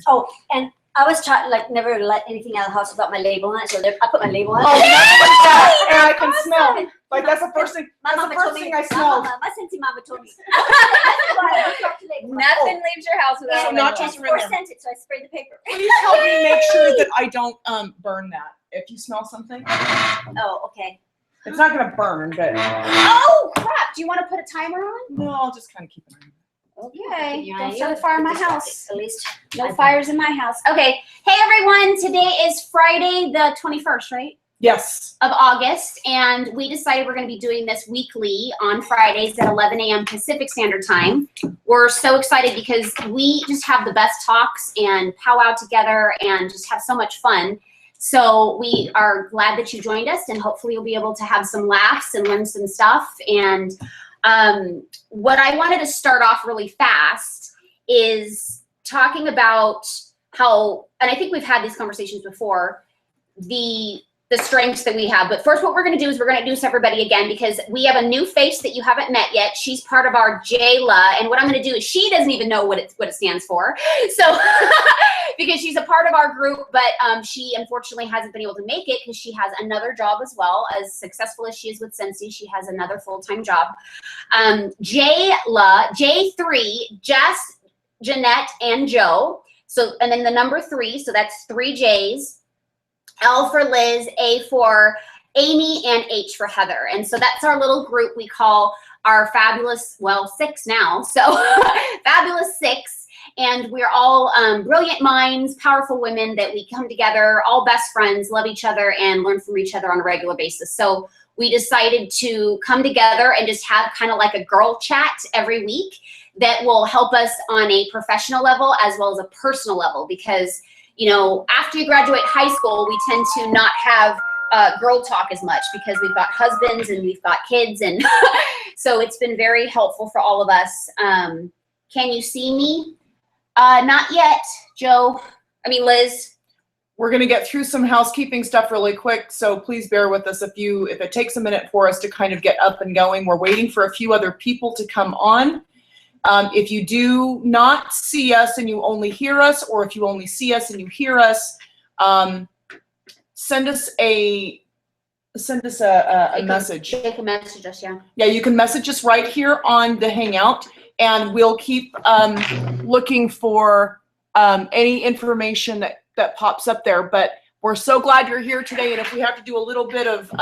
Oh, and I was trying, like, never let anything out of the house without my label on it, so I put my label on it. Oh, that's and I can smell. Like, that's the first thing. My That's the mama first told thing me. I smelled. My sensei mama told me. That's why I got the label. Nothing leaves your house without So a not label. just Or scented, so I sprayed the paper. Please help me make sure that I don't burn that. If you smell something, Oh, okay. it's not gonna burn, but Oh crap! Do you want to put a timer on? no, I'll just kind of keep an eye on it. Okay. Yeah, Don't you start a gotta fire in get my this house. At least. No fires in my house. Okay. Hey everyone! Today is Friday the 21st, right? Yes. Of August, and we decided we're going to be doing this weekly on Fridays at 11 a.m. Pacific Standard Time. We're so excited because we just have the best talks and powwow together and just have so much fun. So we are glad that you joined us, and hopefully you'll be able to have some laughs and learn some stuff. And what I wanted to start off really fast is talking about how, and I think we've had these conversations before, the strengths that we have. But first, what we're going to do is we're going to introduce everybody again, because we have a new face that you haven't met yet. She's part of our J3LAH, and what I'm going to do is she doesn't even know what it stands for. So because she's a part of our group, but she unfortunately hasn't been able to make it because she has another job as well. As successful as she is with Scentsy, she has another full-time job. J3LAH, J3, Jess, Jeanette, and Joe. So, and then the number 3, so that's 3 J's. L for Liz, A for Amy, and H for Heather. And so that's our little group we call our fabulous, well, 6 now. So fabulous 6. And we're all brilliant minds, powerful women that we come together, all best friends, love each other, and learn from each other on a regular basis. So we decided to come together and just have kind of like a girl chat every week that will help us on a professional level as well as a personal level, because you know, after you graduate high school, we tend to not have girl talk as much because we've got husbands and we've got kids, and so it's been very helpful for all of us. Can you see me? Not yet, Joe. I mean, Liz. We're going to get through some housekeeping stuff really quick, so please bear with us if it takes a minute for us to kind of get up and going. We're waiting for a few other people to come on. If you do not see us and you only hear us, or if you only see us and you hear us, send us a message. They can message us, yeah. Yeah, you can message us right here on the Hangout, and we'll keep looking for any information that pops up there. But we're so glad you're here today, and if we have to do a little bit of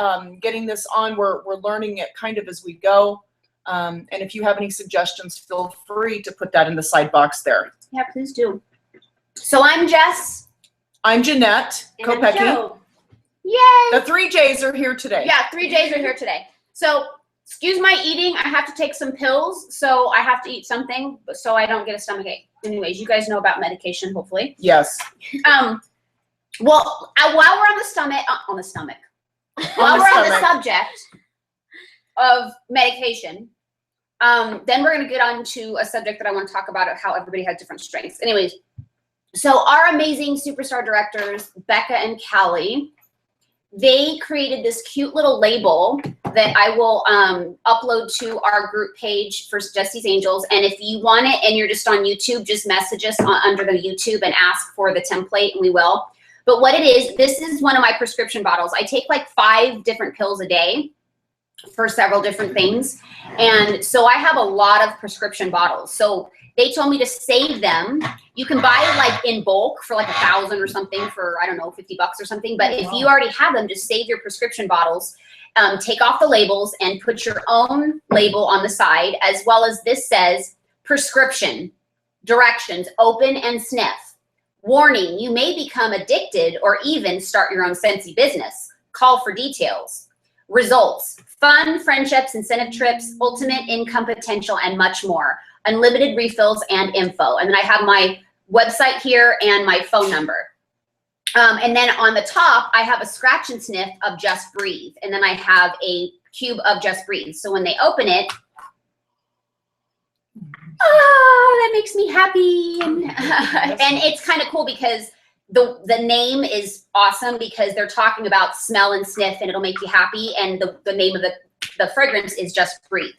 getting this on, we're learning it kind of as we go. And if you have any suggestions, feel free to put that in the side box there. Yeah, please do. So I'm Jess. I'm Jeanette Kopecky. Yay! The 3 J's are here today. Yeah, 3 J's are here today. So excuse my eating. I have to take some pills, so I have to eat something so I don't get a stomachache. Anyways, you guys know about medication, hopefully. Yes. Well, while we're on the subject of medication, then we're going to get on to a subject that I want to talk about, how everybody has different strengths. Anyways, so our amazing superstar directors, Becca and Callie, they created this cute little label that I will upload to our group page for Jesse's Angels. And if you want it and you're just on YouTube, just message us under the YouTube and ask for the template, and we will. But what it is, this is one of my prescription bottles. I take like 5 different pills a day for several different things. And so I have a lot of prescription bottles. So they told me to save them. You can buy it like in bulk for like 1,000 or something for, I don't know, $50 or something. But if you already have them, just save your prescription bottles, take off the labels and put your own label on the side, as well as this says prescription, directions, open and sniff. Warning, you may become addicted or even start your own Scentsy business. Call for details. Results, fun, friendships, incentive trips, ultimate income potential, and much more. Unlimited refills and info. And then I have my website here and my phone number. And then on the top, I have a scratch and sniff of Just Breathe. And then I have a cube of Just Breathe. So when they open it, oh, that makes me happy. And it's kind of cool because the name is awesome, because they're talking about smell and sniff and it'll make you happy. And the name of the fragrance is Just Breathe.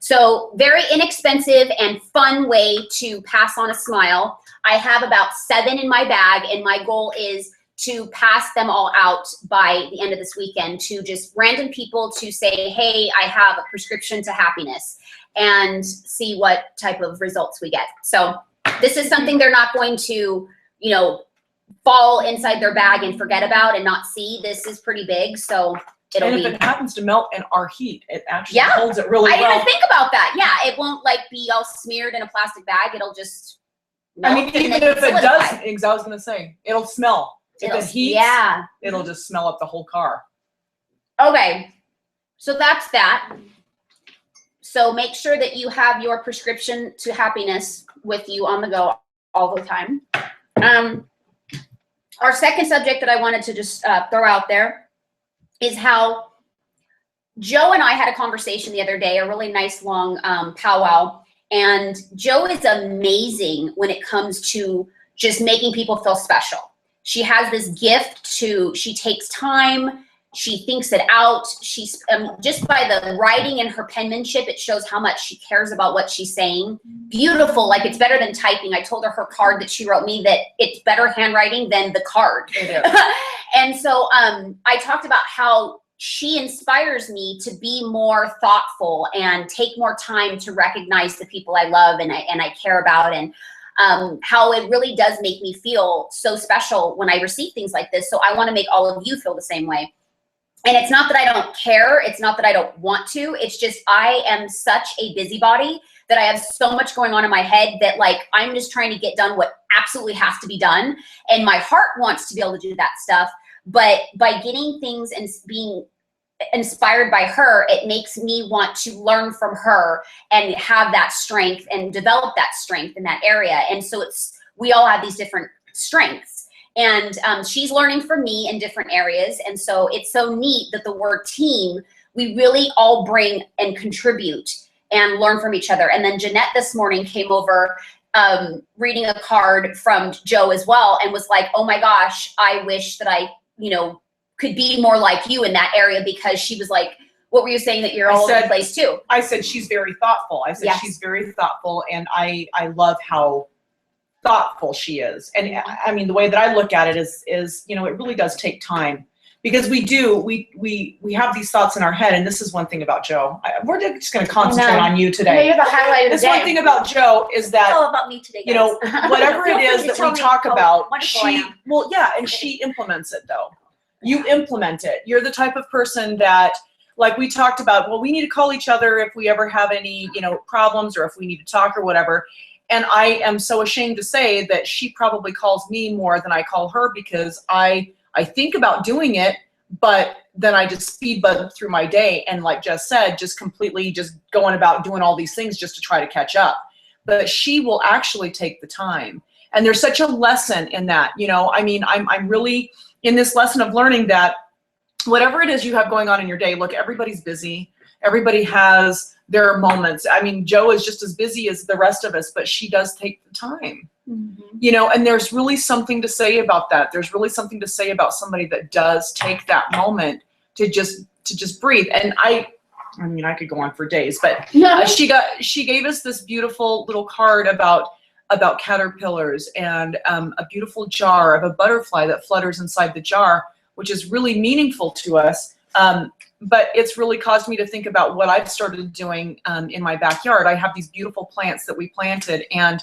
So very inexpensive and fun way to pass on a smile. I have about 7 in my bag, and my goal is to pass them all out by the end of this weekend to just random people to say, hey, I have a prescription to happiness, and see what type of results we get. So this is something they're not going to, you know, fall inside their bag and forget about and not see. This is pretty big, so it'll And be. if it happens to melt in our heat, it actually Yeah. holds it really I didn't well. even think about that. Yeah, it won't like be all smeared in a plastic bag. It'll just melt. I mean, and even then if it solidify. does, because I was gonna say, it'll smell. If it heats, yeah. it'll just smell up the whole car. Okay, so that's that. So make sure that you have your prescription to happiness with you on the go all the time. Our second subject that I wanted to just throw out there is how Joe and I had a conversation the other day, a really nice long powwow. And Joe is amazing when it comes to just making people feel special. She has this gift she takes time, she thinks it out. She's just by the writing and her penmanship, it shows how much she cares about what she's saying. Beautiful, like it's better than typing. I told her card that she wrote me that it's better handwriting than the card. It is. And so I talked about how she inspires me to be more thoughtful and take more time to recognize the people I love and I care about, and how it really does make me feel so special when I receive things like this. So I want to make all of you feel the same way. And it's not that I don't care. It's not that I don't want to. It's just I am such a busybody that I have so much going on in my head that like I'm just trying to get done what absolutely has to be done. And my heart wants to be able to do that stuff. But by getting things and being inspired by her, it makes me want to learn from her and have that strength and develop that strength in that area. And so we all have these different strengths. And she's learning from me in different areas. And so it's so neat that the word team, we really all bring and contribute and learn from each other. And then Jeanette this morning came over reading a card from Joe as well and was like, oh my gosh, I wish that I, could be more like you in that area, because she was like, what were you saying, that you're all over the place too? I said she's very thoughtful. I said Yes. She's very thoughtful, and I love how thoughtful she is. And I mean, the way that I look at it is it really does take time, because we have these thoughts in our head. And this is one thing about Joe. We're just going to concentrate on you today. You're the highlight of the This day. one thing about Joe is It's that, all about me today, guys. whatever it Feel free is to that tell we me talk how about, wonderful I am. and she implements it though. You implement it. You're the type of person that, like we talked about, well, we need to call each other if we ever have any, problems, or if we need to talk or whatever. And I am so ashamed to say that she probably calls me more than I call her, because I think about doing it, but then I just speed bump through my day and, like Jess said, just completely just going about doing all these things just to try to catch up. But she will actually take the time. And there's such a lesson in that, I mean, I'm really in this lesson of learning that whatever it is you have going on in your day, look, everybody's busy. Everybody has their moments. I mean, Joe is just as busy as the rest of us, but she does take the time, and there's really something to say about that. There's really something to say about somebody that does take that moment to just breathe. And I mean, I could go on for days, but she gave us this beautiful little card about caterpillars and a beautiful jar of a butterfly that flutters inside the jar, which is really meaningful to us. But it's really caused me to think about what I've started doing in my backyard. I have these beautiful plants that we planted, and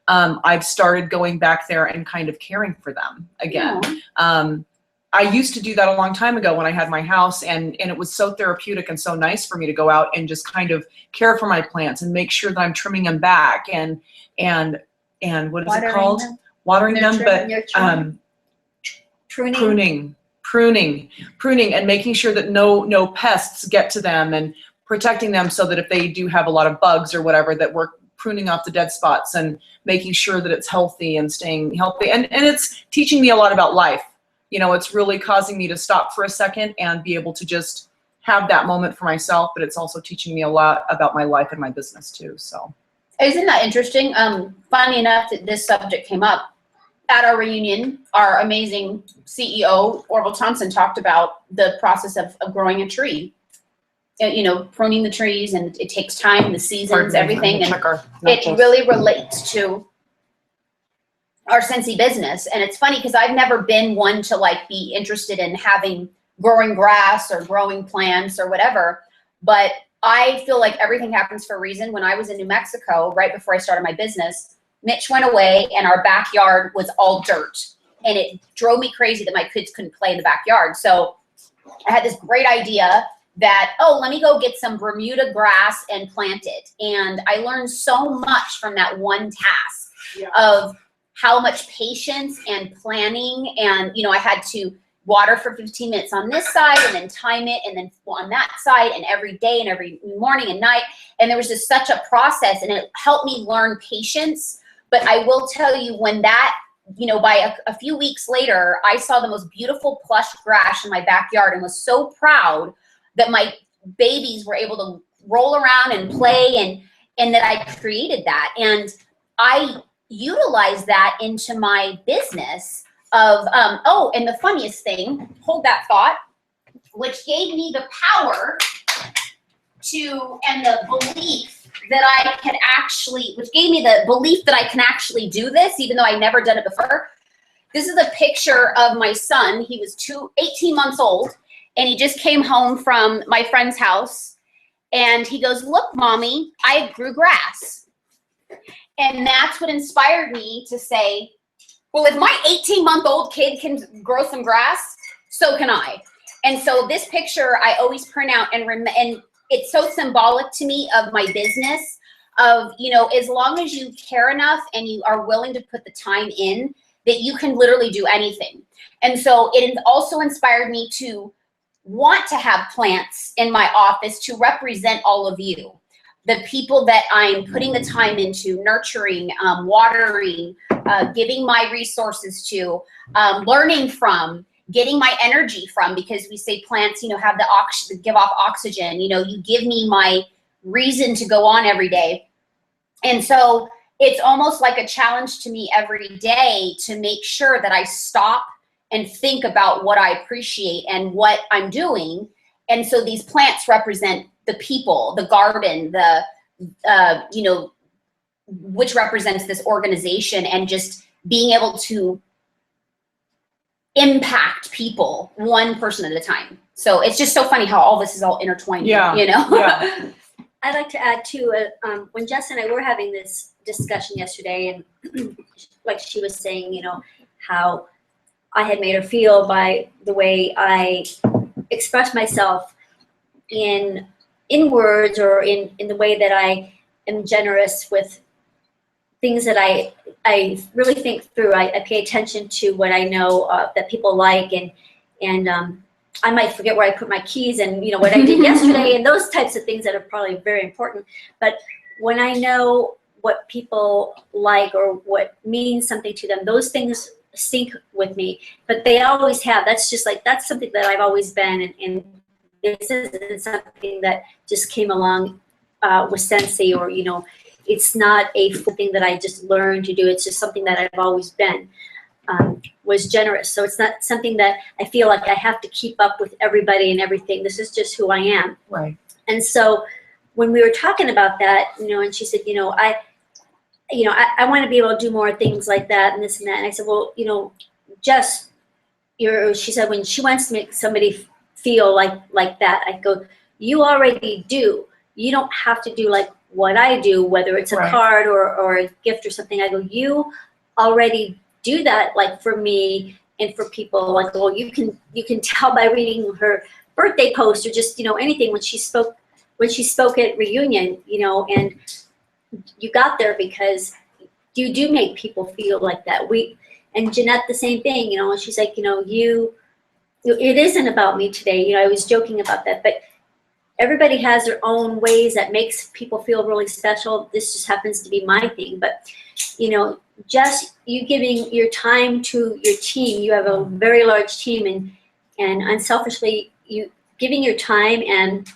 I've started going back there and kind of caring for them again. I used to do that a long time ago when I had my house, and it was so therapeutic and so nice for me to go out and just kind of care for my plants and make sure that I'm trimming them back and what is it called? Watering them, but pruning and making sure that no pests get to them, and protecting them so that if they do have a lot of bugs or whatever, that we're pruning off the dead spots and making sure that it's healthy and staying healthy. And it's teaching me a lot about life. It's really causing me to stop for a second and be able to just have that moment for myself, but it's also teaching me a lot about my life and my business too. So isn't that interesting? Funny enough that this subject came up at our reunion. Our amazing CEO, Orville Thompson, talked about the process of growing a tree. you know, pruning the trees, and it takes time, the seasons, everything, and it Nachos. really relates to our Scentsy business. And it's funny because I've never been one to like be interested in growing grass or growing plants or whatever, but I feel like everything happens for a reason. When I was in New Mexico, right before I started my business, Mitch went away and our backyard was all dirt, and it drove me crazy that my kids couldn't play in the backyard. So I had this great idea that, oh, let me go get some Bermuda grass and plant it. And I learned so much from that one task of how much patience and planning, and, you know, I had to water for 15 minutes on this side and then time it, and then on that side, and every day and every morning and night. And there was just such a process, and it helped me learn patience. But I will tell you, when that, you know, by a few weeks later, I saw the most beautiful plush grass in my backyard and was so proud that my babies were able to roll around and play, and that I created that. And I utilized that into my business of, oh, and the funniest thing, hold that thought, which gave me the power to, and the belief that I could actually, which gave me the belief that I can actually do this, even though I'd never done it before. This is a picture of my son. He was 18 months old, and he just came home from my friend's house, and he goes, "Look, Mommy, I grew grass." And that's what inspired me to say, well, if my 18-month-old kid can grow some grass, so can I. And so this picture I always print out, and it's so symbolic to me of my business, of, you know, as long as you care enough and you are willing to put the time in, that you can literally do anything. And so it also inspired me to want to have plants in my office to represent all of you, the people that I'm putting the time into, nurturing, watering, giving my resources to, learning from, getting my energy from, because we say plants, you know, have the give off oxygen. You know, you give me my reason to go on every day. And so it's almost like a challenge to me every day to make sure that I stop and think about what I appreciate and what I'm doing. And so these plants represent the people, the garden, the, you know, which represents this organization, and just being able to impact people one person at a time. So it's just so funny how all this is all intertwined, you know? Yeah. I'd like to add too, when Jess and I were having this discussion yesterday, and like she was saying, you know, how I had made her feel by the way I express myself in words, or in the way that I am generous with things that I really think through. I pay attention to what I know that people like, and I might forget where I put my keys, and, you know, what I did yesterday, and those types of things that are probably very important. But when I know what people like or what means something to them, those things sync with me. But they always have. That's just like, that's something that I've always been, and this isn't something that just came along with Scentsy, or, you know, it's not a thing that I just learned to do. It's just something that I've always been, was generous. So it's not something that I feel like I have to keep up with everybody and everything. This is just who I am. Right. And so when we were talking about that, you know, and she said, you know, I want to be able to do more things like that and this and that. And I said, well, you know, Jess, she said, when she wants to make somebody feel like that, I go, you already do. You don't have to do like what I do, whether it's a card or a gift or something. I go, you already do that, like for me and for people. Like, well, you can tell by reading her birthday post, or just, you know, anything when she spoke at reunion, you know, and you got there because you do make people feel like that. And Jeanette, the same thing, you know, and she's like, you know, it isn't about me today. You know, I was joking about that, but everybody has their own ways that makes people feel really special. This just happens to be my thing. But, you know, just you giving your time to your team. You have a very large team, and unselfishly, you giving your time and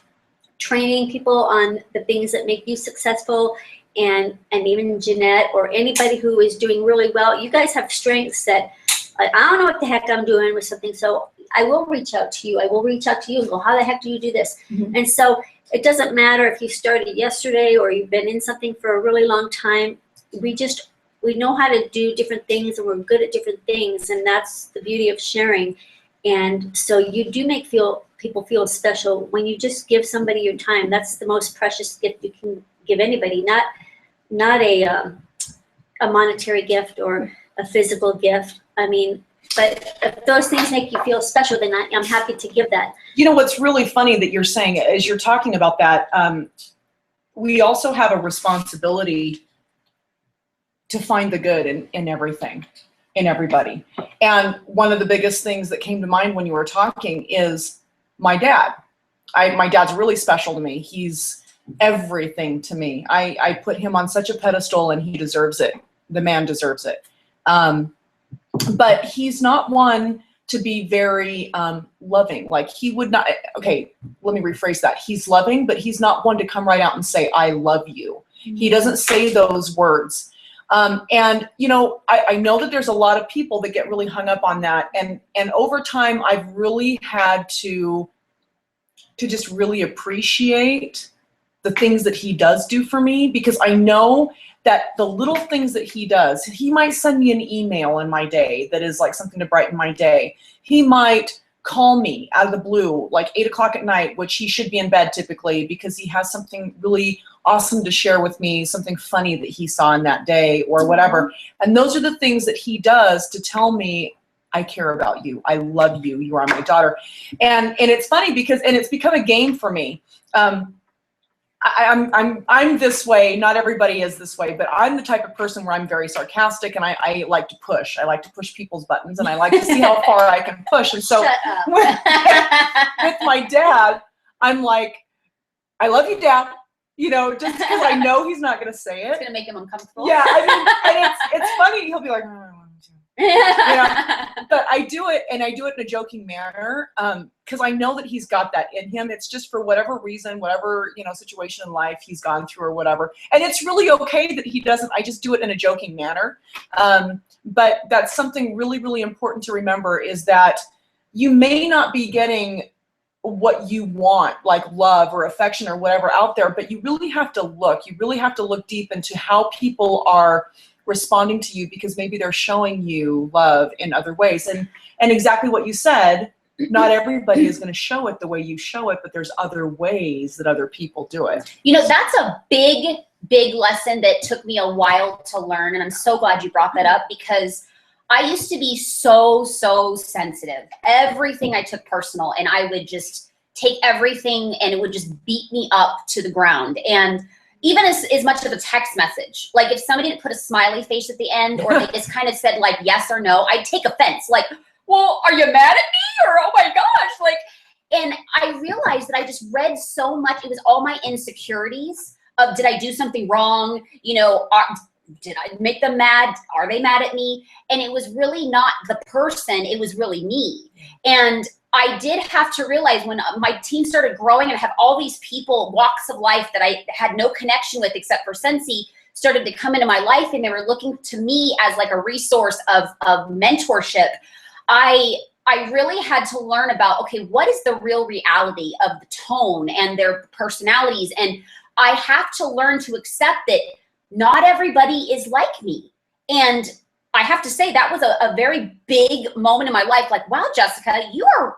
training people on the things that make you successful, and even Jeanette or anybody who is doing really well. You guys have strengths that I don't know what the heck I'm doing with something, so I will reach out to you. I will reach out to you and go, how the heck do you do this? Mhm. And so it doesn't matter if you started yesterday or you've been in something for a really long time. We know how to do different things, and we're good at different things, and that's the beauty of sharing. And so you do make people feel special when you just give somebody your time. That's the most precious gift you can give anybody, not a monetary gift or a physical gift. I mean, but if those things make you feel special, then I'm happy to give that. You know, what's really funny that you're saying, as you're talking about that, we also have a responsibility to find the good in everything, in everybody. And one of the biggest things that came to mind when you were talking is my dad. My dad's really special to me. He's everything to me. I put him on such a pedestal, and he deserves it. The man deserves it. But he's not one to be very loving. Like, he would not, okay, let me rephrase that. He's loving, but he's not one to come right out and say, I love you. He doesn't say those words. And, you know, I know that there's a lot of people that get really hung up on that. And over time, I've really had to just really appreciate the things that he does do for me, because I know that the little things that he does, he might send me an email in my day that is like something to brighten my day. He might call me out of the blue, like 8 o'clock at night, which he should be in bed typically, because he has something really awesome to share with me, something funny that he saw in that day or whatever. And those are the things that he does to tell me, I care about you. I love you. You are my daughter. And it's funny because, and it's become a game for me. I'm this way. Not everybody is this way, but I'm the type of person where I'm very sarcastic, and I like to push. I like to push people's buttons, and I like to see how far I can push. And so Shut up. with my dad, I'm like, I love you, Dad. You know, just because I know he's not going to say It's it. gonna make him uncomfortable. Yeah, I mean, and it's funny. He'll be like, oh, I want to. But I do it, and I do it in a joking manner, because I know that he's got that in him. It's just for whatever reason, whatever, you know, situation in life he's gone through or whatever. And it's really okay that he doesn't. I just do it in a joking manner. But that's something really, really important to remember, is that you may not be getting what you want, like love or affection or whatever out there, but you really have to look. You really have to look deep into how people are responding to you, because maybe they're showing you love in other ways. And exactly what you said, not everybody is going to show it the way you show it, but there's other ways that other people do it. You know, that's a big, big lesson that took me a while to learn. And I'm so glad you brought that up, because I used to be so sensitive. Everything I took personal, and I would just take everything and it would just beat me up to the ground. And even as much of a text message, like if somebody didn't put a smiley face at the end, or they just kind of said like yes or no, I'd take offense. Like, well, are you mad at me? Or, oh my gosh, like, and I realized that I just read so much. It was all my insecurities of, did I do something wrong? You know, did I make them mad? Are they mad at me? And it was really not the person, it was really me. And I did have to realize, when my team started growing and I have all these people, walks of life that I had no connection with except for Sensi, started to come into my life, and they were looking to me as like a resource of mentorship. I really had to learn about, okay, what is the real reality of the tone and their personalities? And I have to learn to accept that not everybody is like me. And I have to say that was a very big moment in my life. Like, wow, Jessica, you're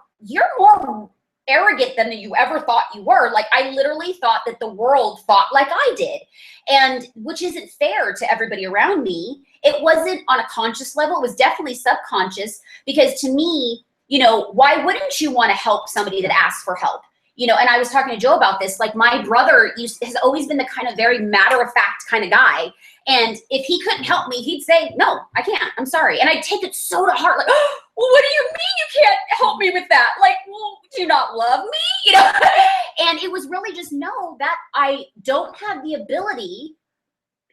more arrogant than you ever thought you were. Like, I literally thought that the world thought like I did, and which isn't fair to everybody around me. It wasn't on a conscious level. It was definitely subconscious, because to me, you know, why wouldn't you want to help somebody that asks for help? You know, and I was talking to Joe about this, like my brother has always been the kind of very matter-of-fact kind of guy. And if he couldn't help me, he'd say, no, I can't, I'm sorry. And I'd take it so to heart, like, oh, well, what do you mean you can't help me with that? Like, well, do you not love me? You know? And it was really just, no, that I don't have the ability.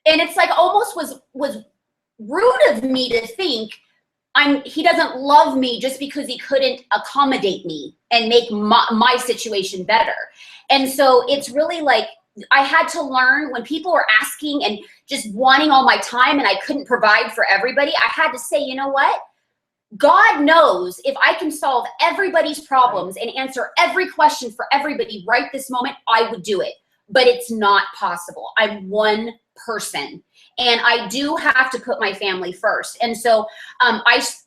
And it's like almost was rude of me to think he doesn't love me just because he couldn't accommodate me and make my situation better. And so it's really like, I had to learn, when people were asking and just wanting all my time and I couldn't provide for everybody, I had to say, you know what? God knows if I can solve everybody's problems and answer every question for everybody right this moment, I would do it. But it's not possible. I'm one person. And I do have to put my family first. And so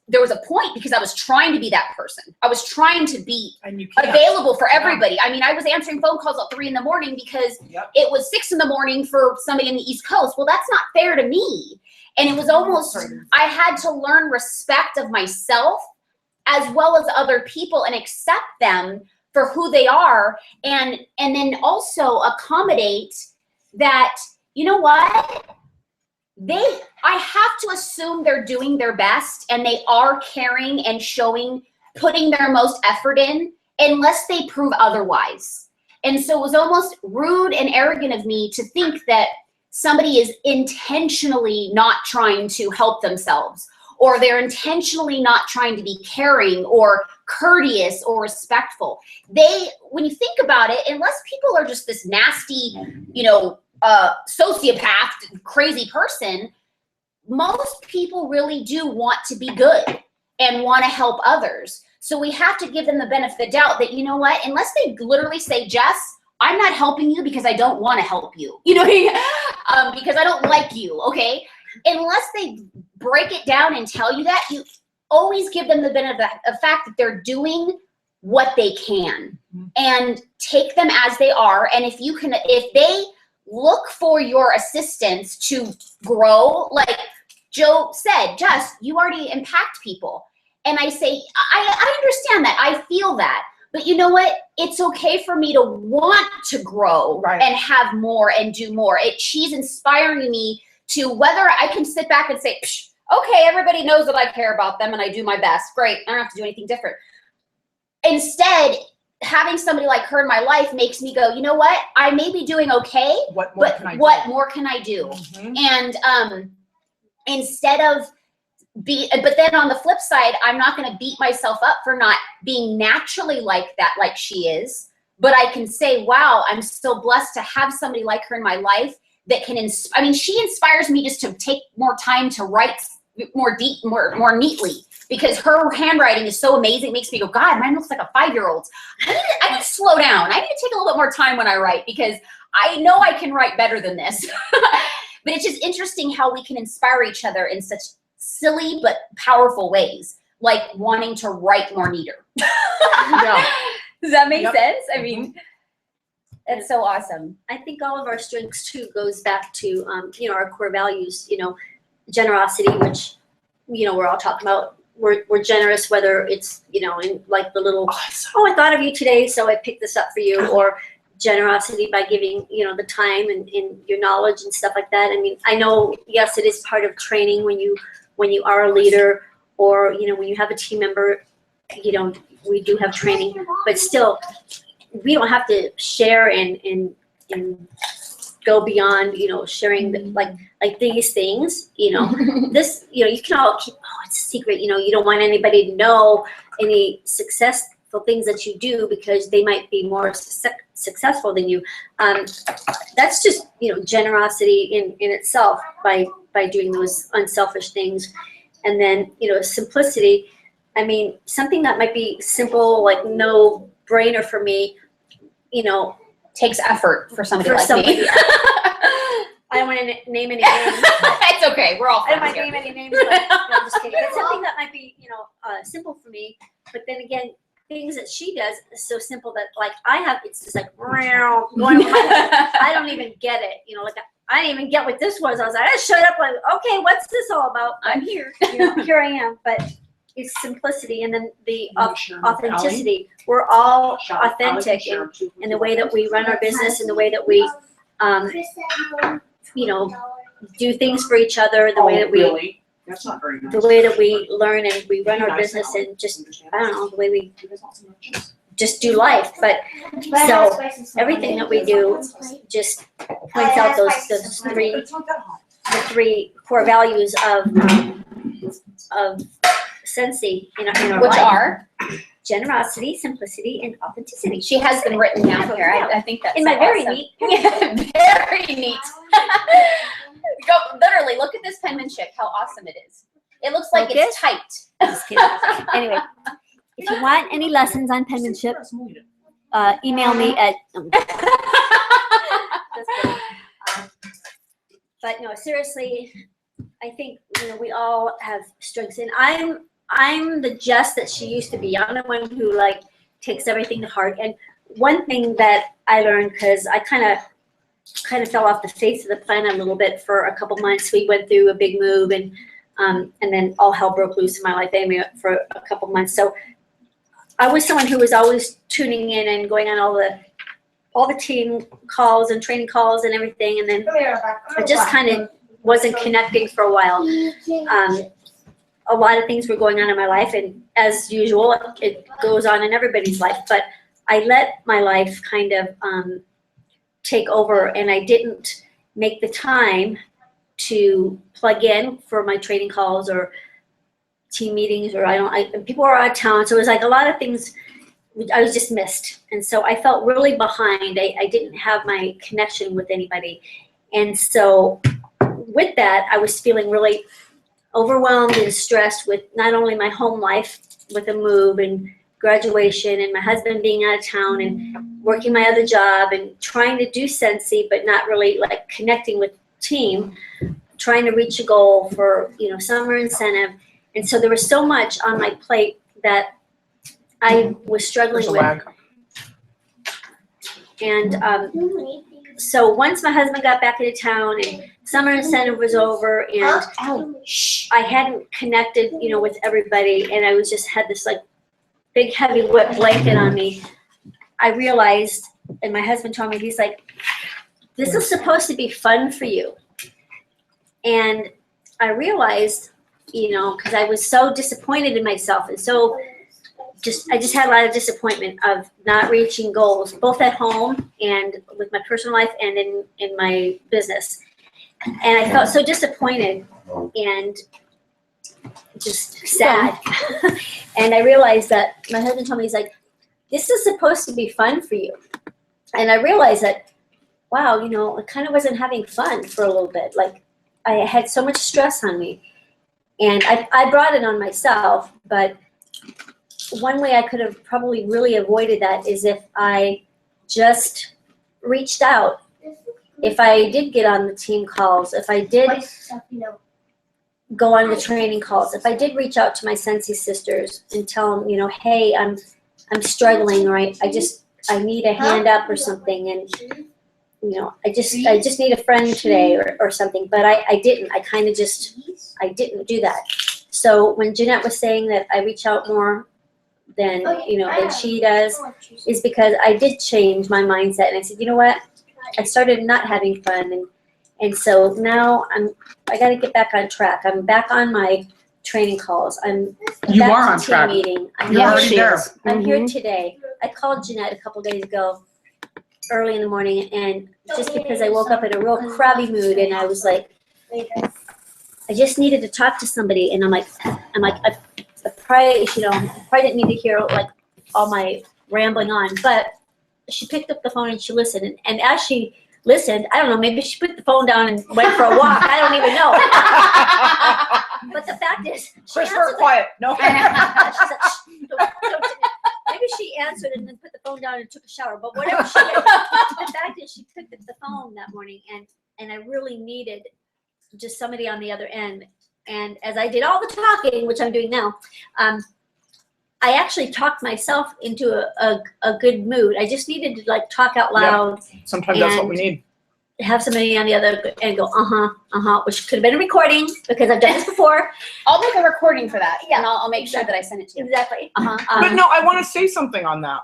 there was a point because I was trying to be that person. I was trying to be available for everybody. I mean, I was answering phone calls at 3 in the morning because it was 6 in the morning for somebody in the East Coast. Well, that's not fair to me. And it was almost, I had to learn respect of myself as well as other people and accept them for who they are. And then also accommodate that, you know what? I have to assume they're doing their best and they are caring and putting their most effort in unless they prove otherwise. And so it was almost rude and arrogant of me to think that somebody is intentionally not trying to help themselves, or they're intentionally not trying to be caring or courteous or respectful. When you think about it, unless people are just this nasty, sociopath, crazy person, most people really do want to be good and want to help others. So we have to give them the benefit of the doubt that, you know what, unless they literally say, Jess, I'm not helping you because I don't want to help you, because I don't like you, okay? Unless they break it down and tell you that, you always give them the benefit of the fact that they're doing what they can and take them as they are. And if they look for your assistance to grow, like Joe said, Jess, you already impact people. And I say, I understand that. I feel that. But you know what? It's okay for me to want to grow and have more and do more. She's inspiring me to, whether I can sit back and say, okay, everybody knows that I care about them and I do my best. Great. I don't have to do anything different. Instead, having somebody like her in my life makes me go, you know what? I may be doing okay, what more can I do? And instead of but then on the flip side, I'm not going to beat myself up for not being naturally like that, like she is. But I can say, wow, I'm so blessed to have somebody like her in my life that can she inspires me just to take more time to write more neatly, because her handwriting is so amazing. It makes me go, God, mine looks like a 5-year-old's. I need to slow down. I need to take a little bit more time when I write, because I know I can write better than this. But it's just interesting how we can inspire each other in such silly but powerful ways, like wanting to write more neater. Does that make sense? I mean, that's so awesome. I think all of our strengths too goes back to our core values. Generosity, which we're all talking about. We're generous, whether it's in like the little I thought of you today, so I picked this up for you, or generosity by giving the time and your knowledge and stuff like that. I mean, I know, yes, it is part of training when you are a leader, or when you have a team member, we do have training, but still we don't have to share and go beyond sharing like these things. This you can all keep, it's a secret. You don't want anybody to know any successful things that you do, because they might be more successful than you. That's just generosity in itself, by doing those unselfish things. And then simplicity, I mean, something that might be simple, like no brainer for me, takes effort for somebody like me. I don't want to name any names. It's okay. We're all friends. I don't want to name any names, but no, I'm just kidding. It's something that might be simple for me, but then again, things that she does is so simple that it's just like going over my head. I don't even get it. I didn't even get what this was. I was like, I showed up like, okay, what's this all about? I'm here. Here I am. But it's simplicity, and then the authenticity. We're all authentic in the way that we run our business, and the way that we, do things for each other, the way that we, That's not very nice. the way that we learn and we run our business, and just, I don't know, the way we just do life. But so everything that we do just points out those three core values of Sensi in our Which life. are? Generosity, simplicity, and authenticity. She has them written down here. I think that's in my so very awesome. neat. Yeah, very neat. Go, literally, look at this penmanship, how awesome it is. It looks like Focus. it's typed. Just kidding. Anyway, if you want any lessons on penmanship, email me at. Just kidding. But no, seriously, I think we all have strengths, and I'm the Jess that she used to be. I'm the one who like takes everything to heart. And one thing that I learned, because I kind of fell off the face of the planet a little bit for a couple months. We went through a big move, and then all hell broke loose in my life anyway for a couple months. So I was someone who was always tuning in and going on all the team calls and training calls and everything, and then I just kind of wasn't connecting for a while. A lot of things were going on in my life, and as usual, it goes on in everybody's life, but I let my life kind of take over, and I didn't make the time to plug in for my training calls or team meetings, or people were out of town, so it was like a lot of things I was just missed. And so I felt really behind. I didn't have my connection with anybody. And so with that, I was feeling really overwhelmed and stressed with not only my home life with a move and graduation and my husband being out of town and working my other job and trying to do Sensi, but not really like connecting with team, trying to reach a goal for, summer incentive. And so there was so much on my plate that I was struggling with. And so once my husband got back into town and summer incentive was over and I hadn't connected, with everybody, and I was just had this like big heavy wet blanket on me, I realized, and my husband told me, he's like, this is supposed to be fun for you. And I realized, because I was so disappointed in myself, and so I just had a lot of disappointment of not reaching goals, both at home and with my personal life and in my business. And I felt so disappointed and just sad. And I realized that my husband told me, he's like, this is supposed to be fun for you. And I realized that, wow, I kind of wasn't having fun for a little bit. Like I had so much stress on me. And I brought it on myself, but one way I could have probably really avoided that is if I just reached out. If I did get on the team calls, if I did go on the training calls, if I did reach out to my Sensi sisters and tell them, hey, I'm struggling, or I need a hand up or something, and I just need a friend today or something. But I didn't. I didn't do that. So when Jeanette was saying that I reach out more than she does, is because I did change my mindset, and I said, you know what, I started not having fun, and so now I got to get back on track. I'm back on my training calls. You are on track. Meeting. You're already there. I'm here today. I called Jeanette a couple days ago, early in the morning, and just because I woke up in a real crabby mood, and I was like, I just needed to talk to somebody, and I'm like, I probably didn't need to hear like all my rambling on, but she picked up the phone and she listened, and as she listened, I don't know, maybe she put the phone down and went for a walk. I don't even know. But the fact is, Christopher, quiet. No. She's like, don't, maybe she answered and then put the phone down and took a shower. But whatever she did, the fact is, she picked up the phone that morning, and I really needed just somebody on the other end. And as I did all the talking, which I'm doing now, I actually talked myself into a good mood. I just needed to like talk out loud. Yep. Sometimes that's what we need. Have somebody on the other end go, which could have been a recording because I've done this before. I'll make a recording for that. Yeah. And I'll make sure that I send it to you. Exactly. But no, I want to say something on that,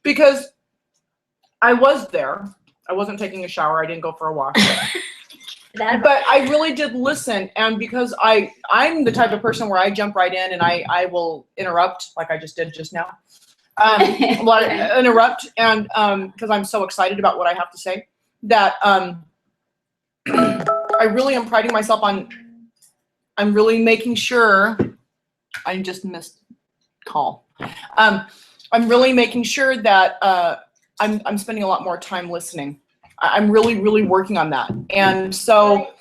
because I was there. I wasn't taking a shower. I didn't go for a walk. But I really did listen, and because I'm the type of person where I jump right in and I will interrupt, like I just did just now. Interrupt, and because I'm so excited about what I have to say, that I really am priding myself on. I'm really making sure. I just missed call. I'm really making sure that I'm spending a lot more time listening. I'm really, really working on that. And so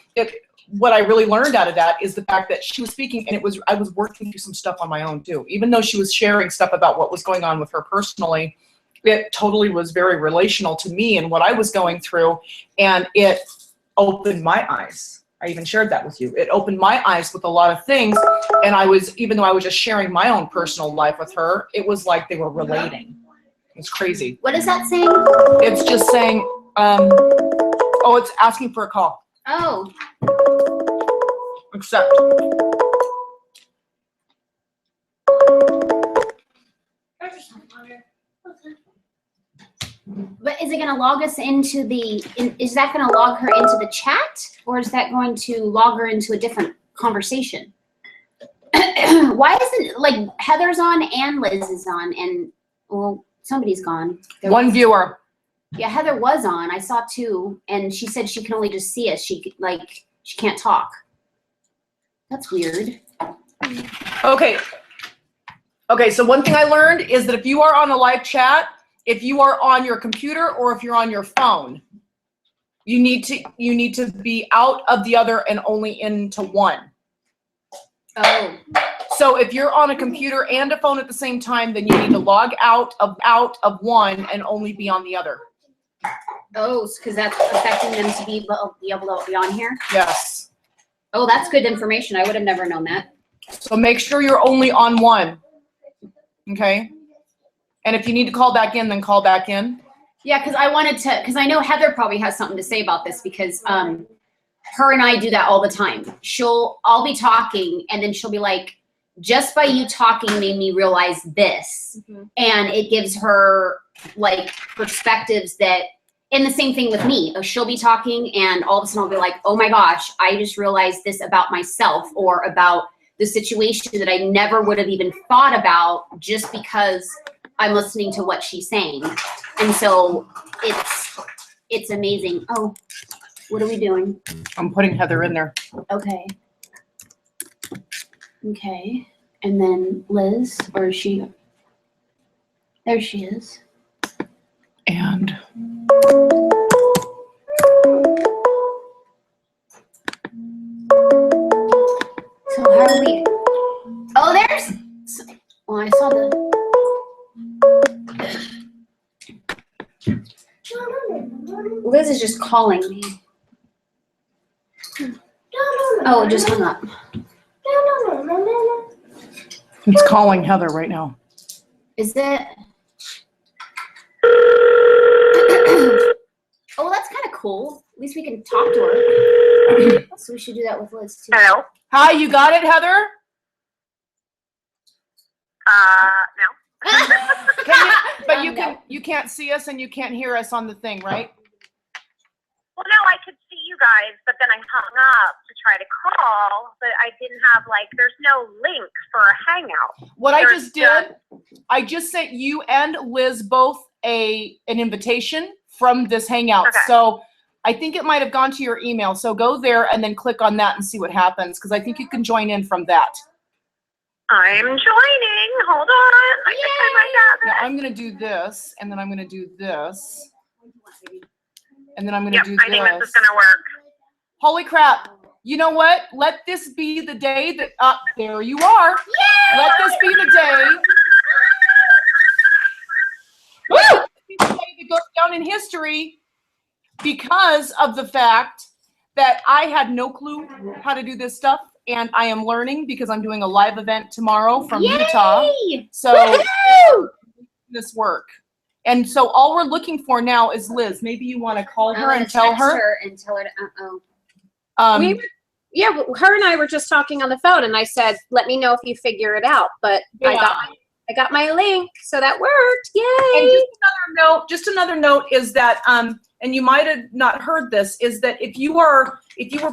what I really learned out of that is the fact that she was speaking, and I was working through some stuff on my own too. Even though she was sharing stuff about what was going on with her personally, it totally was very relational to me and what I was going through, and it opened my eyes. I even shared that with you. It opened my eyes with a lot of things, and even though I was just sharing my own personal life with her, it was like they were relating. It's crazy. What is that saying? It's just saying, oh, it's asking for a call. Oh. Accept. But is it going to log us into is that going to log her into the chat, or is that going to log her into a different conversation? Why isn't, like, Heather's on and Liz is on, and, well, somebody's gone. One viewer. Yeah, Heather was on. I saw two, and she said she can only just see us. She can't talk. That's weird. Okay. Okay, so one thing I learned is that if you are on a live chat, if you are on your computer or if you're on your phone, you need to be out of the other and only into one. Oh. So if you're on a computer and a phone at the same time, then you need to log out of one and only be on the other. Oh, because that's affecting them to be able to be on here? Yes. Oh, that's good information. I would have never known that. So make sure you're only on one. Okay? And if you need to call back in, then call back in. Yeah, because I know Heather probably has something to say about this, because her and I do that all the time. I'll be talking, and then she'll be like, just by you talking made me realize this. Mm-hmm. And it gives her like perspectives that, and the same thing with me. She'll be talking, and all of a sudden I'll be like, oh my gosh, I just realized this about myself, or about the situation that I never would have even thought about, just because I'm listening to what she's saying. And so it's amazing. Oh, what are we doing? I'm putting Heather in there. Okay. Okay. And then Liz, or is she? There she is. And so how do we? Oh, there's. Well, I saw the. Liz is just calling me. Oh, it just hung up. it's calling Heather right now. Is it? Oh, that's kind of cool. At least we can talk to her. So we should do that with Liz too. Hello? Hi, you got it, Heather? No. You can't see us and you can't hear us on the thing, right? Well, no, I could see you guys, but then I hung up to try to call, but I didn't have, there's no link for a hangout. What I just did, I just sent you and Liz both an invitation from this hangout. Okay. So I think it might have gone to your email. So go there and then click on that and see what happens, because I think you can join in from that. I'm joining. Hold on. I think I might have Now it. I'm going to do this, and then I'm going to do this, and then I'm going to do this. I think this is going to work. Holy crap. You know what? Let this be the day that, there you are. Yay! Let this be the day. Woo! Let this be the day that goes down in history because of the fact that I had no clue how to do this stuff, and I am learning because I'm doing a live event tomorrow from Yay! Utah. So Woohoo! this work. And so all we're looking for now is Liz. Maybe you want to call her and tell her. And tell her to, Her and I were just talking on the phone, and I said, "Let me know if you figure it out." But Yeah. I got my link, so that worked. Yay! And just another note is that, and you might have not heard this, is that if you were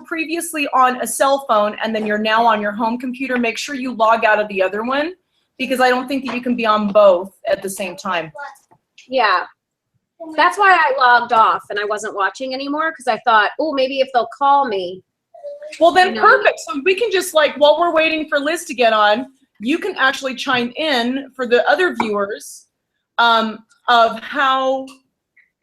previously on a cell phone and then you're now on your home computer, make sure you log out of the other one, because I don't think that you can be on both at the same time. Yeah, that's why I logged off and I wasn't watching anymore, because I thought, oh, maybe if they'll call me. Well, then No. perfect. So we can just, while we're waiting for Liz to get on, you can actually chime in for the other viewers of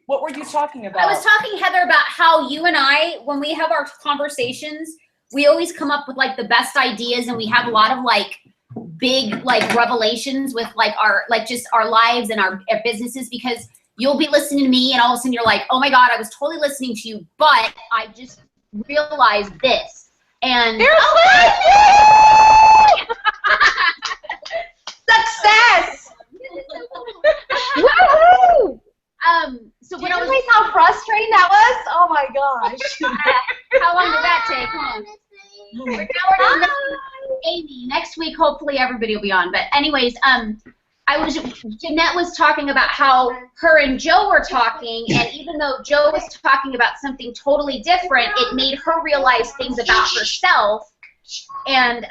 what were you talking about? I was talking, Heather, about how you and I, when we have our conversations, we always come up with like the best ideas, and we have a lot of like big like revelations with like our like just our lives and our businesses, because you'll be listening to me and all of a sudden you're like, oh my God, I was totally listening to you, but I just realized this. And Success! Woohoo! So Do when you I was, realize how frustrating that was? Oh my gosh. how long did that take? Hold on. We're now we're Amy. Next week, hopefully everybody will be on. But anyways, Jeanette was talking about how her and Joe were talking, and even though Joe was talking about something totally different, it made her realize things about herself, and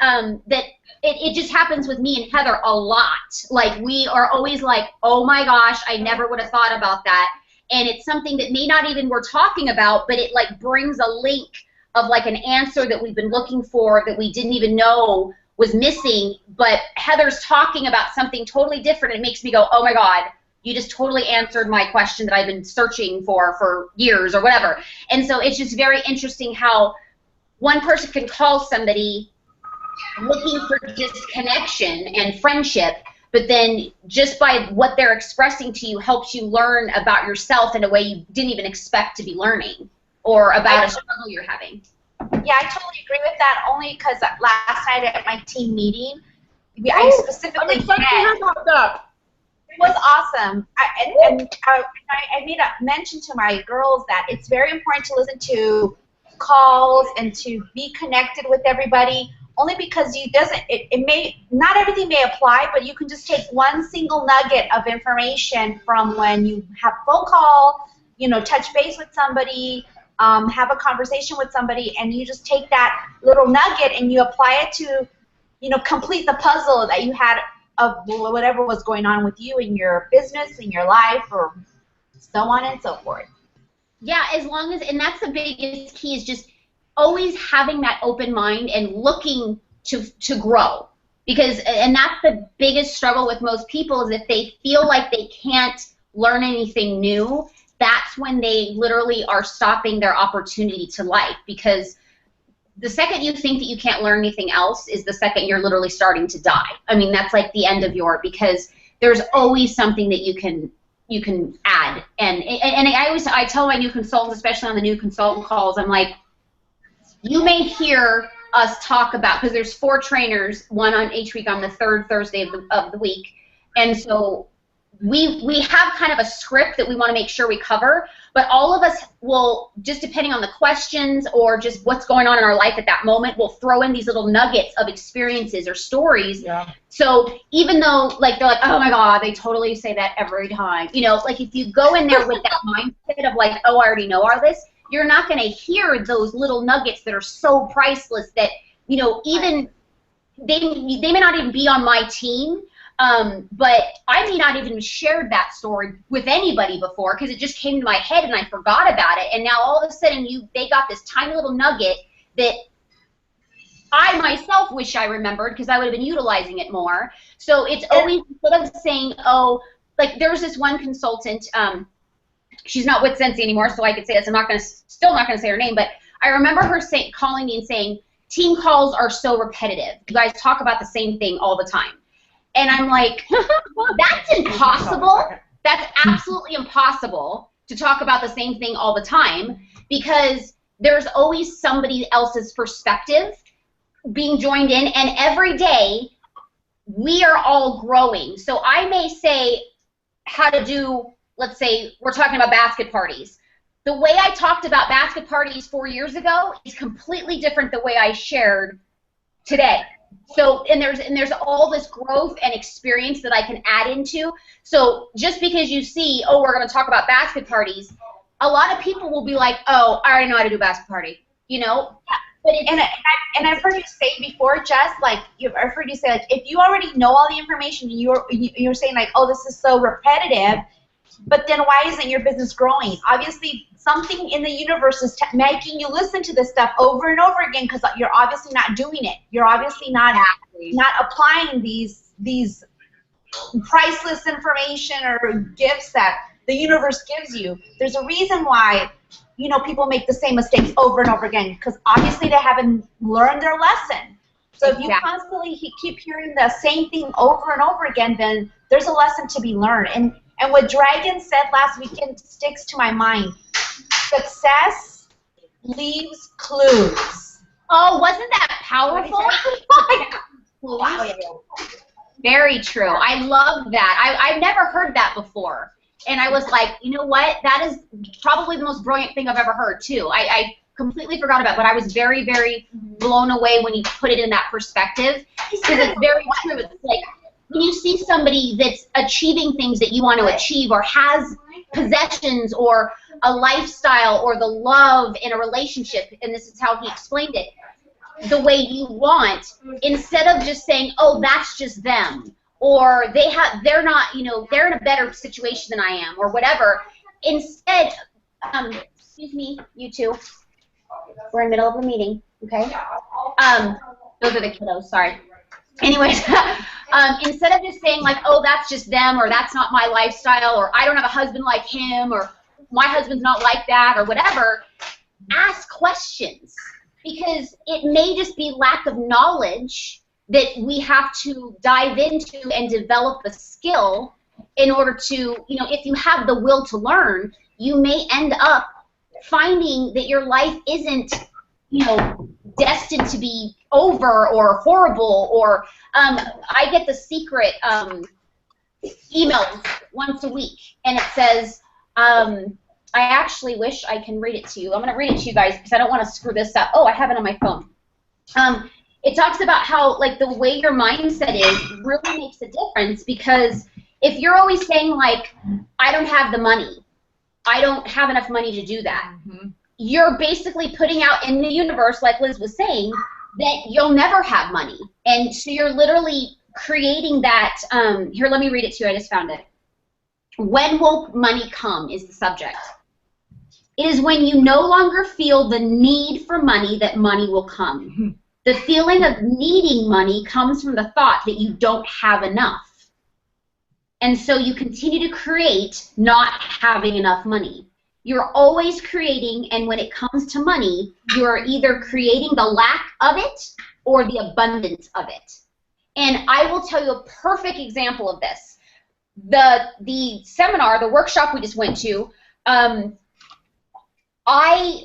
that it just happens with me and Heather a lot. Like, we are always like, oh my gosh, I never would have thought about that. And it's something that may not even we're talking about, but it like brings a link of like an answer that we've been looking for that we didn't even know was missing. But Heather's talking about something totally different. And it makes me go, oh my God, you just totally answered my question that I've been searching for years or whatever. And so it's just very interesting how one person can call somebody looking for just connection and friendship, but then just by what they're expressing to you helps you learn about yourself in a way you didn't even expect to be learning, or about a struggle you're having. Yeah, I totally agree with that, only because last night at my team meeting, I specifically said, it was awesome. I made a mention to my girls that it's very important to listen to calls and to be connected with everybody, only because it may not everything may apply, but you can just take one single nugget of information from when you have a phone call, you know, touch base with somebody, have a conversation with somebody, and you just take that little nugget and you apply it to, you know, complete the puzzle that you had of whatever was going on with you in your business, in your life, or so on and so forth. Yeah, as long as, and that's the biggest key, is just always having that open mind and looking to grow. Because, and that's the biggest struggle with most people, is if they feel like they can't learn anything new, that's when they literally are stopping their opportunity to life. Because the second you think that you can't learn anything else is the second you're literally starting to die. I mean, that's like the end of your, because there's always something that you can add. And I tell my new consultants, especially on the new consultant calls, I'm like, you may hear us talk about, because there's 4 trainers, one on each week on the 3rd Thursday of the week, and so we have kind of a script that we want to make sure we cover, but all of us will, just depending on the questions or just what's going on in our life at that moment, we'll throw in these little nuggets of experiences or stories. Yeah. So even though, like, they're like, oh my God, they totally say that every time, you know, like if you go in there with that mindset of like, oh, I already know all this, you're not going to hear those little nuggets that are so priceless that, you know, even they may not even be on my team, but I may not even shared that story with anybody before because it just came to my head and I forgot about it. And now all of a sudden they got this tiny little nugget that I myself wish I remembered because I would have been utilizing it more. So it's always, instead of saying, oh, like there was this one consultant, she's not with Sensi anymore, so I could say this. I'm still not gonna say her name, but I remember her calling me and saying, team calls are so repetitive. You guys talk about the same thing all the time. And I'm like, that's impossible. That's absolutely impossible to talk about the same thing all the time, because there's always somebody else's perspective being joined in, and every day we are all growing. So I may say how to do, let's say we're talking about basket parties. The way I talked about basket parties 4 years ago is completely different the way I shared today. So, and there's all this growth and experience that I can add into. So just because you see, oh, we're going to talk about basket parties, a lot of people will be like, oh, I already know how to do a basket party, you know? Yeah. But and I've heard you say before, Jess, like, I've heard you say, like, if you already know all the information, you're saying, like, oh, this is so repetitive, but then why isn't your business growing? Obviously, something in the universe is making you listen to this stuff over and over again because you're obviously not doing it. You're obviously not applying these priceless information or gifts that the universe gives you. There's a reason why, you know, people make the same mistakes over and over again, because obviously they haven't learned their lesson. So if you constantly keep hearing the same thing over and over again, then there's a lesson to be learned. And what Dragon said last weekend sticks to my mind. Success leaves clues. Oh, wasn't that powerful? Wow. Very true. I love that. I've never heard that before. And I was like, you know what? That is probably the most brilliant thing I've ever heard, too. I completely forgot about it, but I was very, very blown away when you put it in that perspective. Because it's very true. It's like when you see somebody that's achieving things that you want to achieve, or has possessions or a lifestyle or the love in a relationship, and this is how he explained it, the way you want, instead of just saying, oh, that's just them, or they're not, you know, they're in a better situation than I am, or whatever. Instead, excuse me, you two, we're in the middle of a meeting, okay? Those are the kiddos, sorry. Anyways, instead of just saying like, oh, that's just them, or that's not my lifestyle, or I don't have a husband like him, or my husband's not like that, or whatever, ask questions. Because it may just be lack of knowledge that we have to dive into and develop a skill in order to, you know, if you have the will to learn, you may end up finding that your life isn't, you know, destined to be over or horrible, or I get the secret emails once a week, and it says, I actually wish I can read it to you. I'm going to read it to you guys because I don't want to screw this up. Oh, I have it on my phone. It talks about how, like, the way your mindset is really makes a difference, because if you're always saying, like, I don't have the money, I don't have enough money to do that, you're basically putting out in the universe, like Liz was saying, that you'll never have money. And so you're literally creating that. Here, let me read it to you. I just found it. When will money come is the subject. It is when you no longer feel the need for money that money will come. The feeling of needing money comes from the thought that you don't have enough. And so you continue to create not having enough money. You're always creating, and when it comes to money, you're either creating the lack of it or the abundance of it. And I will tell you a perfect example of this. The seminar, the workshop we just went to, I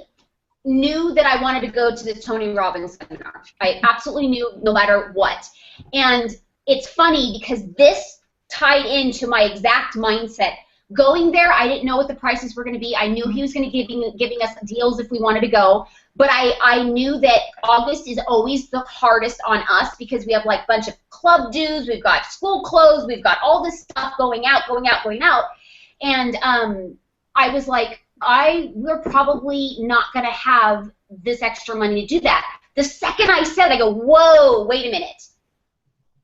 knew that I wanted to go to the Tony Robbins seminar. I absolutely knew, no matter what. And it's funny because this tied into my exact mindset. Going there, I didn't know what the prices were going to be. I knew he was going to giving us deals if we wanted to go. But I knew that August is always the hardest on us because we have like a bunch of club dues, we've got school clothes, we've got all this stuff going out. And I was like, we're probably not going to have this extra money to do that. The second I said, I go, whoa, wait a minute.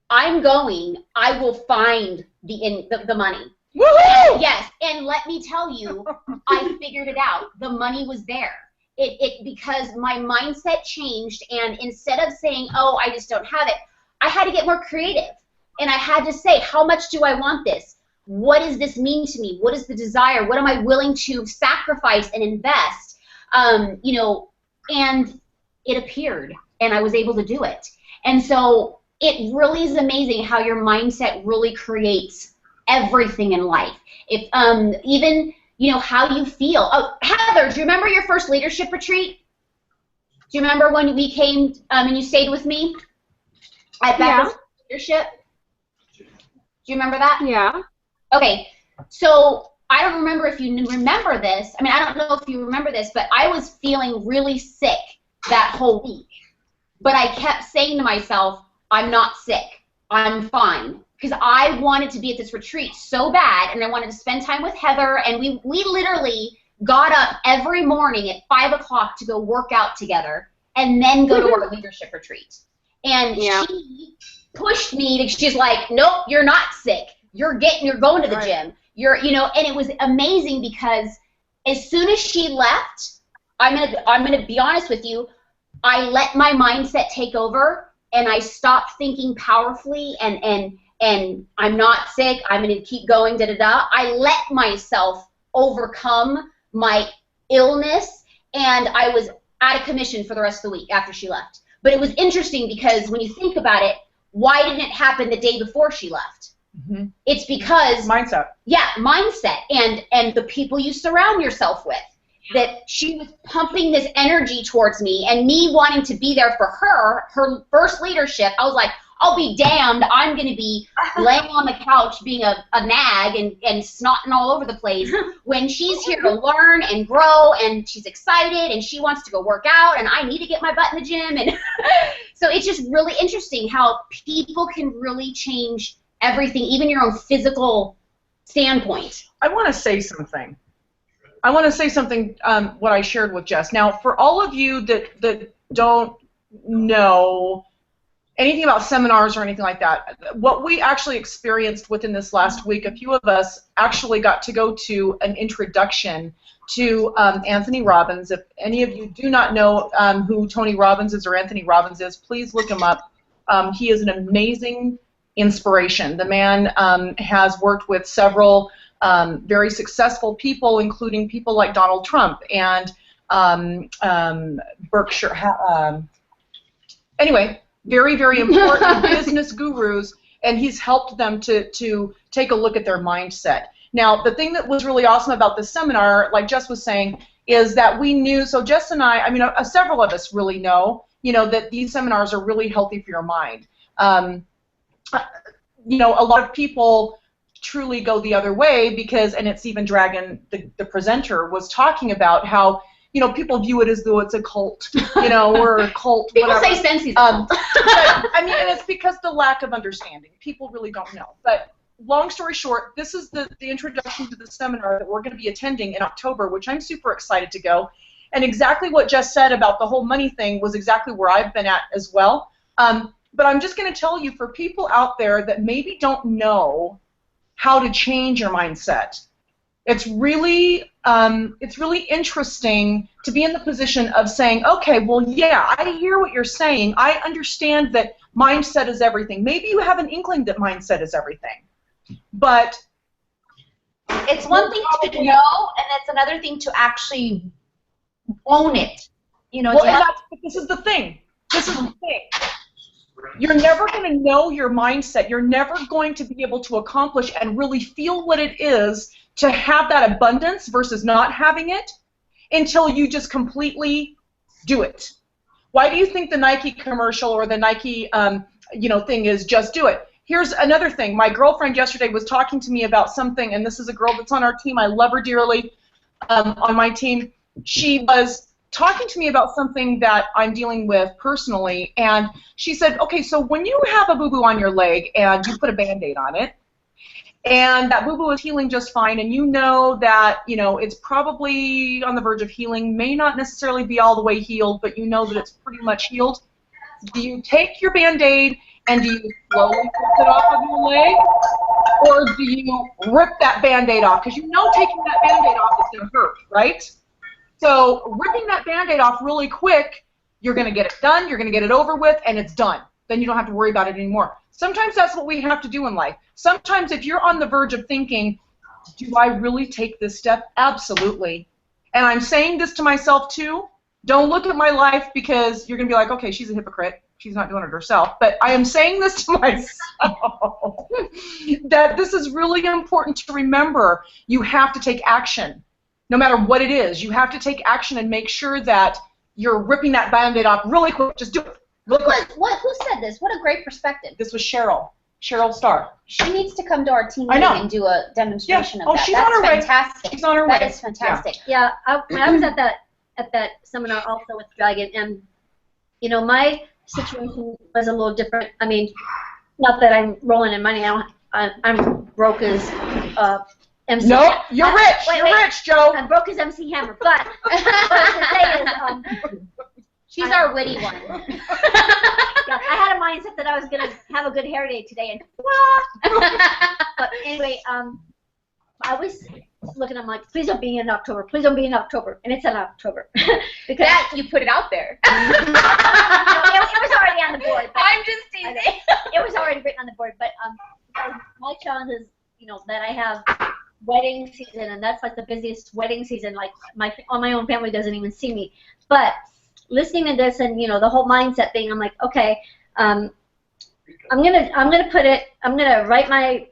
I'm going, I will find the money. Woohoo! Yes, and let me tell you, I figured it out. The money was there. Because my mindset changed, and instead of saying, oh, I just don't have it, I had to get more creative. And I had to say, how much do I want this? What does this mean to me? What is the desire? What am I willing to sacrifice and invest? You know, and it appeared, and I was able to do it. And so it really is amazing how your mindset really creates everything in life. If even, you know, how you feel. Oh, Heather, do you remember your first leadership retreat? Do you remember when we came and you stayed with me at Baptist Leadership? Do you remember that? Yeah. Okay, so I don't remember if you remember this. I mean, I don't know if you remember this, but I was feeling really sick that whole week. But I kept saying to myself, I'm not sick. I'm fine. Because I wanted to be at this retreat so bad, and I wanted to spend time with Heather, and we literally got up every morning at 5 o'clock to go work out together and then go to our leadership retreat. And she pushed me. She's like, nope, you're not sick. You're going to the gym. You know, and it was amazing because as soon as she left, I'm gonna be honest with you, I let my mindset take over, and I stopped thinking powerfully, and and I'm not sick. I'm going to keep going, da-da-da. I let myself overcome my illness, and I was out of commission for the rest of the week after she left. But it was interesting because when you think about it, why didn't it happen the day before she left? Mm-hmm. It's because mindset. Yeah, mindset, and the people you surround yourself with. That she was pumping this energy towards me, and me wanting to be there for her first leadership. I was like, I'll be damned. I'm going to be laying on the couch being a nag and snotting all over the place when she's here to learn and grow, and she's excited, and she wants to go work out, and I need to get my butt in the gym. And so it's just really interesting how people can really change everything, even your own physical standpoint. I want to say something. What I shared with Jess. Now, for all of you that don't know anything about seminars or anything like that, what we actually experienced within this last week, a few of us actually got to go to an introduction to Anthony Robbins. If any of you do not know who Tony Robbins is or Anthony Robbins is, please look him up. He is an amazing inspiration. The man has worked with several very successful people, including people like Donald Trump and Berkshire. Anyway, very, very important business gurus, and he's helped them to take a look at their mindset. Now, the thing that was really awesome about this seminar, like Jess was saying, is that we knew, so Jess and I mean, several of us really know, that these seminars are really healthy for your mind. A lot of people truly go the other way because, and it's even Dragon, the presenter, was talking about how, people view it as though it's a cult, or a cult, People whatever. say sensi's But, I mean, and it's because the lack of understanding. People really don't know. But long story short, this is the introduction to the seminar that we're going to be attending in October, which I'm super excited to go. And exactly what Jess said about the whole money thing was exactly where I've been at as well. But I'm just going to tell you, for people out there that maybe don't know how to change your mindset, it's really interesting to be in the position of saying, okay, well, yeah, I hear what you're saying. I understand that mindset is everything. Maybe you have an inkling that mindset is everything. But it's one thing to know, and it's another thing to actually own it. But this is the thing. You're never going to know your mindset. You're never going to be able to accomplish and really feel what it is to have that abundance versus not having it until you just completely do it. Why do you think the Nike commercial or the Nike thing is just do it? Here's another thing. My girlfriend yesterday was talking to me about something, and this is a girl that's on our team. I love her dearly on my team. She was talking to me about something that I'm dealing with personally, and she said, okay, so when you have a boo-boo on your leg and you put a Band-Aid on it, and that boo-boo is healing just fine, and you know that, it's probably on the verge of healing, may not necessarily be all the way healed, but you know that it's pretty much healed, do you take your Band-Aid and do you slowly rip it off of your leg, or do you rip that Band-Aid off? Because taking that Band-Aid off is going to hurt, right? So ripping that Band-Aid off really quick, you're going to get it done, you're going to get it over with, and it's done. Then you don't have to worry about it anymore. Sometimes that's what we have to do in life. Sometimes if you're on the verge of thinking, do I really take this step? Absolutely. And I'm saying this to myself too. Don't look at my life because you're going to be like, okay, she's a hypocrite. She's not doing it herself. But I am saying this to myself that this is really important to remember. You have to take action. No matter what it is, you have to take action and make sure that you're ripping that Band-Aid off really quick. Just do it. Really quick. Who said this? What a great perspective. This was Cheryl Starr. She needs to come to our team meeting and do a demonstration of that. She's on her way. Fantastic. She's on her way. That is fantastic. Yeah, I was at that seminar also with Dragon, and my situation was a little different. I mean, not that I'm rolling in money. I'm broke as MC. Nope, you're rich. You're rich, Joe. I'm broke as MC Hammer, but what I was saying is, she's our witty one. yeah, I had a mindset that I was gonna have a good hair day today, and but anyway, I was looking, I'm like, please don't be in October. Please don't be in October. And it's in October. Because That you put it out there. it was already on the board. But I'm just teasing. it was already written on the board. But my challenge is, that I have wedding season, and that's like the busiest wedding season. Like my own family doesn't even see me. But listening to this and the whole mindset thing, I'm like, okay, I'm gonna write my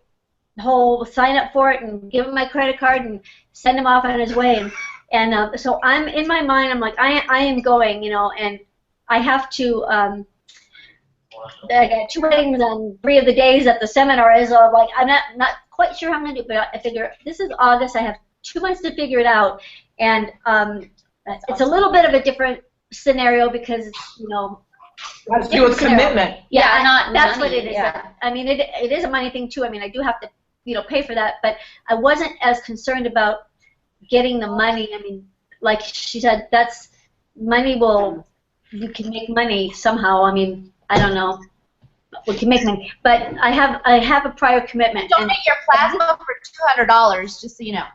whole sign up for it and give him my credit card and send him off on his way. And so I'm in my mind, I'm like, I am going, and I have to. I got 2 weddings on 3 of the days that the seminar is. Like I'm not quite sure how I'm gonna do it, but I figure this is August. I have 2 months to figure it out, and it's a little bit of a different scenario because it's It has to do with commitment. Yeah, not that's money, what it is. yeah. I mean, it is a money thing too. I mean, I do have to pay for that, but I wasn't as concerned about getting the money. I mean, like she said, that's money you can make money somehow. I mean, I don't know. We can make money, but I have a prior commitment. Donate your plasma for $200, just so you know.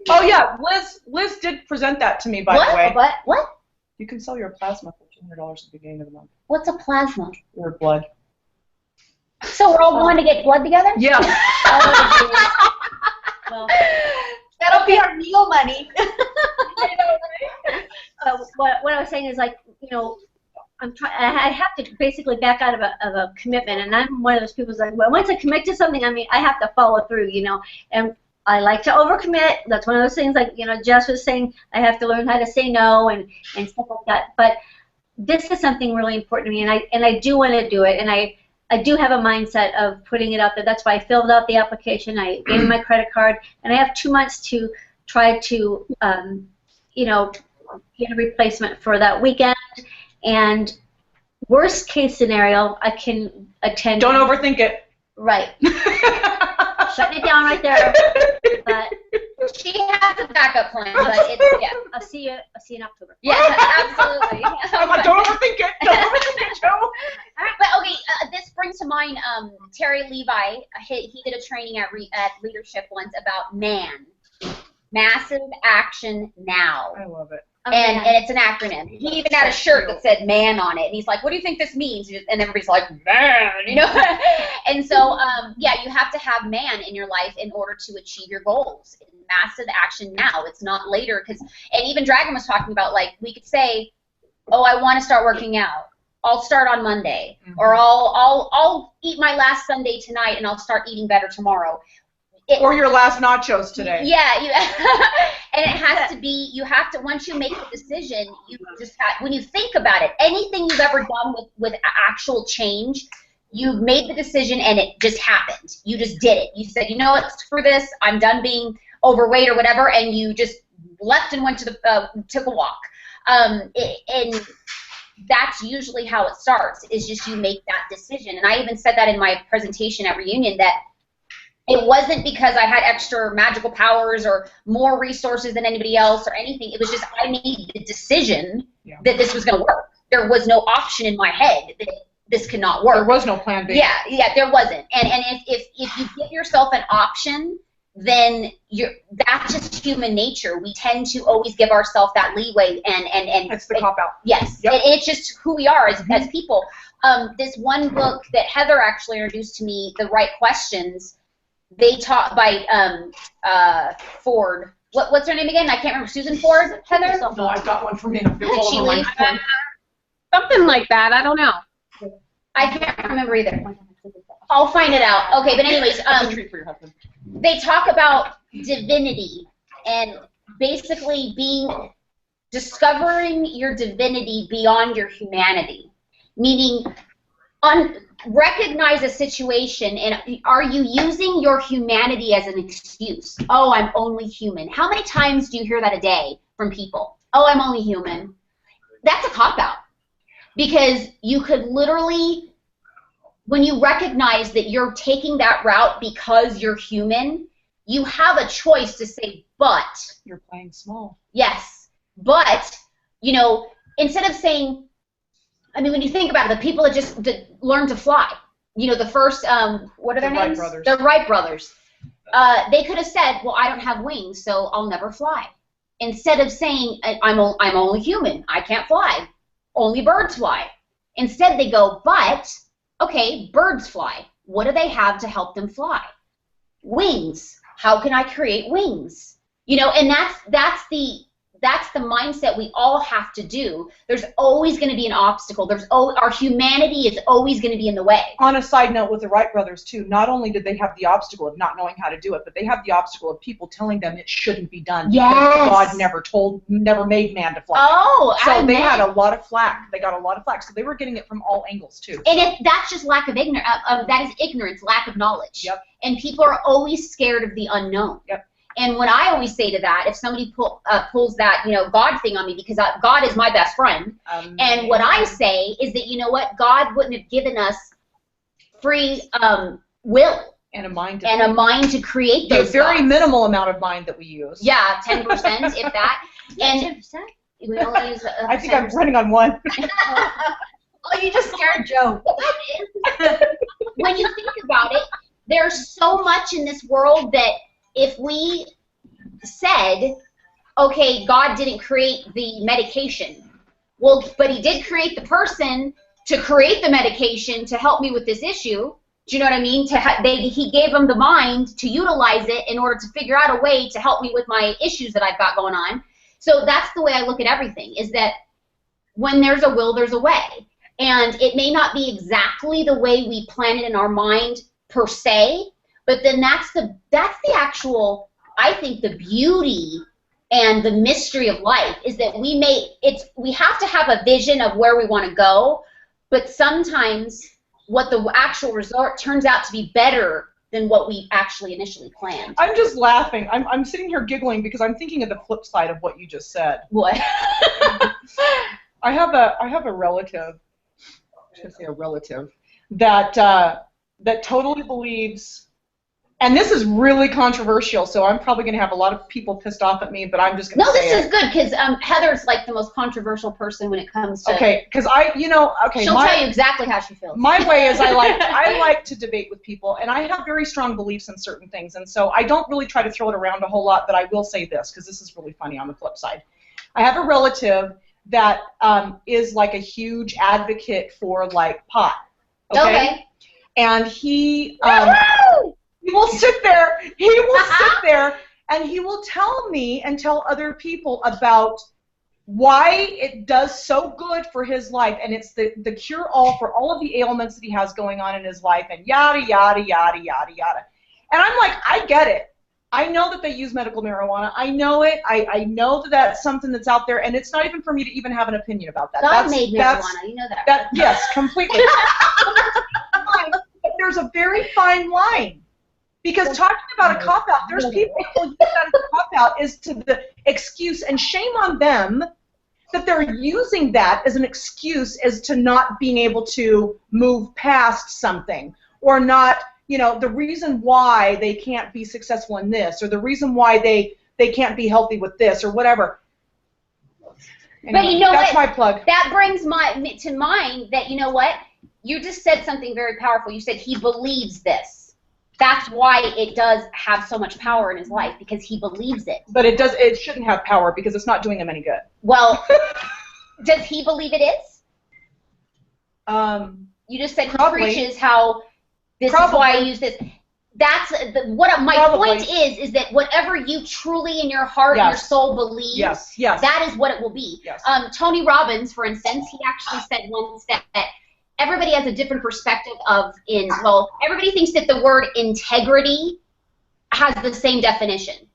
Oh yeah, Liz did present that to me, by the way. What? You can sell your plasma for $200 at the beginning of the month. What's a plasma? Your blood. So we're all going to get blood together? Yeah. Well, That'll be our meal money. what I was saying is like, I have to basically back out of a commitment, and I'm one of those people who's like, well, once I commit to something, I mean, I have to follow through, and I like to overcommit. That's one of those things, like, Jess was saying, I have to learn how to say no and stuff like that. But this is something really important to me, and I do want to do it, and I do have a mindset of putting it out there. That's why I filled out the application. I gave my credit card, and I have 2 months to try to, get a replacement for that weekend. And worst case scenario, I can attend. Don't overthink it. Right. Shutting it down right there. But She has a backup plan, but it's, yeah. I'll see you in October. Yeah, absolutely. I'm like, don't overthink it. Don't overthink it, Joe. But okay, this brings to mind Terry Levi. He did a training at Leadership once about MAN, Massive Action Now. I love it. And it's an acronym. He even had a shirt that said "man" on it, and he's like, "What do you think this means?" And everybody's like, "Man," And so, yeah, you have to have man in your life in order to achieve your goals. Massive action now. It's not later, and even Dragon was talking about, like, we could say, "Oh, I want to start working out. I'll start on Monday," or I'll eat my last Sunday tonight, and I'll start eating better tomorrow. Or your last nachos today. Yeah, and it has to be, you have to, once you make the decision, you just have, when you think about it, anything you've ever done with actual change, you've made the decision and it just happened. You just did it. You said, you know what, screw this, I'm done being overweight or whatever, and you just left and went to took a walk. And that's usually how it starts, is just you make that decision. And I even said that in my presentation at Reunion, that it wasn't because I had extra magical powers or more resources than anybody else or anything. It was just I made the decision that this was going to work. There was no option in my head that this could not work. There was no plan B. Yeah, there wasn't. And if you give yourself an option, then that's just human nature. We tend to always give ourselves that leeway, and That's the cop-out. Yes, Yep. it's just who we are as people. This one book that Heather actually introduced to me, The Right Questions, they taught by Ford. What's her name again? I can't remember. Susan Ford, Heather? No, I've got one for me. Did she leave? Something like that. I don't know. I can't remember either. I'll find it out. Okay, but anyways, That's a treat for your husband. they talk about divinity and basically discovering your divinity beyond your humanity, meaning recognize a situation, and are you using your humanity as an excuse? Oh, I'm only human. How many times do you hear that a day from people? Oh, I'm only human. That's a cop-out, because you could literally, when you recognize that you're taking that route because you're human, you have a choice to say, but. You're playing small. Yes, but, instead of saying, I mean, when you think about it, the people that just learned to fly, the first, what are their names? Wright brothers. The Wright brothers. They could have said, well, I don't have wings, so I'll never fly. Instead of saying, I'm only human, I can't fly. Only birds fly. Instead, they go, but, okay, birds fly. What do they have to help them fly? Wings. How can I create wings? You know, and that's the mindset we all have to do. There's always going to be an obstacle. Our humanity is always going to be in the way. On a side note, with the Wright brothers too, not only did they have the obstacle of not knowing how to do it, but they have the obstacle of people telling them it shouldn't be done. Yes. Because God never made man to fly. Oh, so they had a lot of flack. They got a lot of flack. So they were getting it from all angles too. And that's just lack of ignorance. That is ignorance, lack of knowledge. Yep. And people are always scared of the unknown. Yep. And when I always say to that, if somebody pulls that, you know, God thing on me, because God is my best friend, and what I say is that, you know what, God wouldn't have given us free will and a mind to create those the very thoughts. Minimal amount of mind that we use. Yeah, 10%, if that. And 10%? We only use. I think 10%. I'm running on one. Oh, you just scared Joe. When you think about it, there's so much in this world that if we said, okay, God didn't create the medication, well, but he did create the person to create the medication to help me with this issue. Do you know what I mean? He gave them the mind to utilize it in order to figure out a way to help me with my issues that I've got going on. So that's the way I look at everything, is that when there's a will, there's a way. And it may not be exactly the way we plan it in our mind per se, but then that's the actual, I think, the beauty and the mystery of life is that we have to have a vision of where we want to go, but sometimes what the actual result turns out to be better than what we actually initially planned. I'm just laughing. I'm sitting here giggling because I'm thinking of the flip side of what you just said. What? I have a relative, I should say a relative, that totally believes. And this is really controversial, so I'm probably going to have a lot of people pissed off at me, but I'm just going to say it. No, this is good, because Heather's like the most controversial person when it comes to... Okay, because she'll tell you exactly how she feels. My way is I like to debate with people, and I have very strong beliefs in certain things, and so I don't really try to throw it around a whole lot, but I will say this, because this is really funny on the flip side. I have a relative that is like a huge advocate for, like, pot. Okay? And he will sit there, and he will tell me and tell other people about why it does so good for his life, and it's the cure-all for all of the ailments that he has going on in his life, and yada, yada, yada, yada, yada. And I'm like, I get it. I know that they use medical marijuana. I know it. I know that that's something that's out there, and it's not even for me to even have an opinion about that. God made marijuana. You know that. Yes, completely. But there's a very fine line. Because talking about a cop-out, there's people who use that as a cop-out is to the excuse, and shame on them that they're using that as an excuse as to not being able to move past something, or not, you know, the reason why they can't be successful in this, or the reason why they can't be healthy with this, or whatever. Anyway, but you know that's what? my plug. That brings to mind that, you know what? You just said something very powerful. You said he believes this. That's why it does have so much power in his life, because he believes it. But it shouldn't have power because it's not doing him any good. Well, does he believe it is? You just said probably. He preaches how this Probably. is why I use this. That's what my Probably. point is that whatever you truly in your heart and your soul believe, yes. that is what it will be. Yes. Tony Robbins, for instance, he actually said once that everybody has a different perspective everybody thinks that the word integrity has the same definition.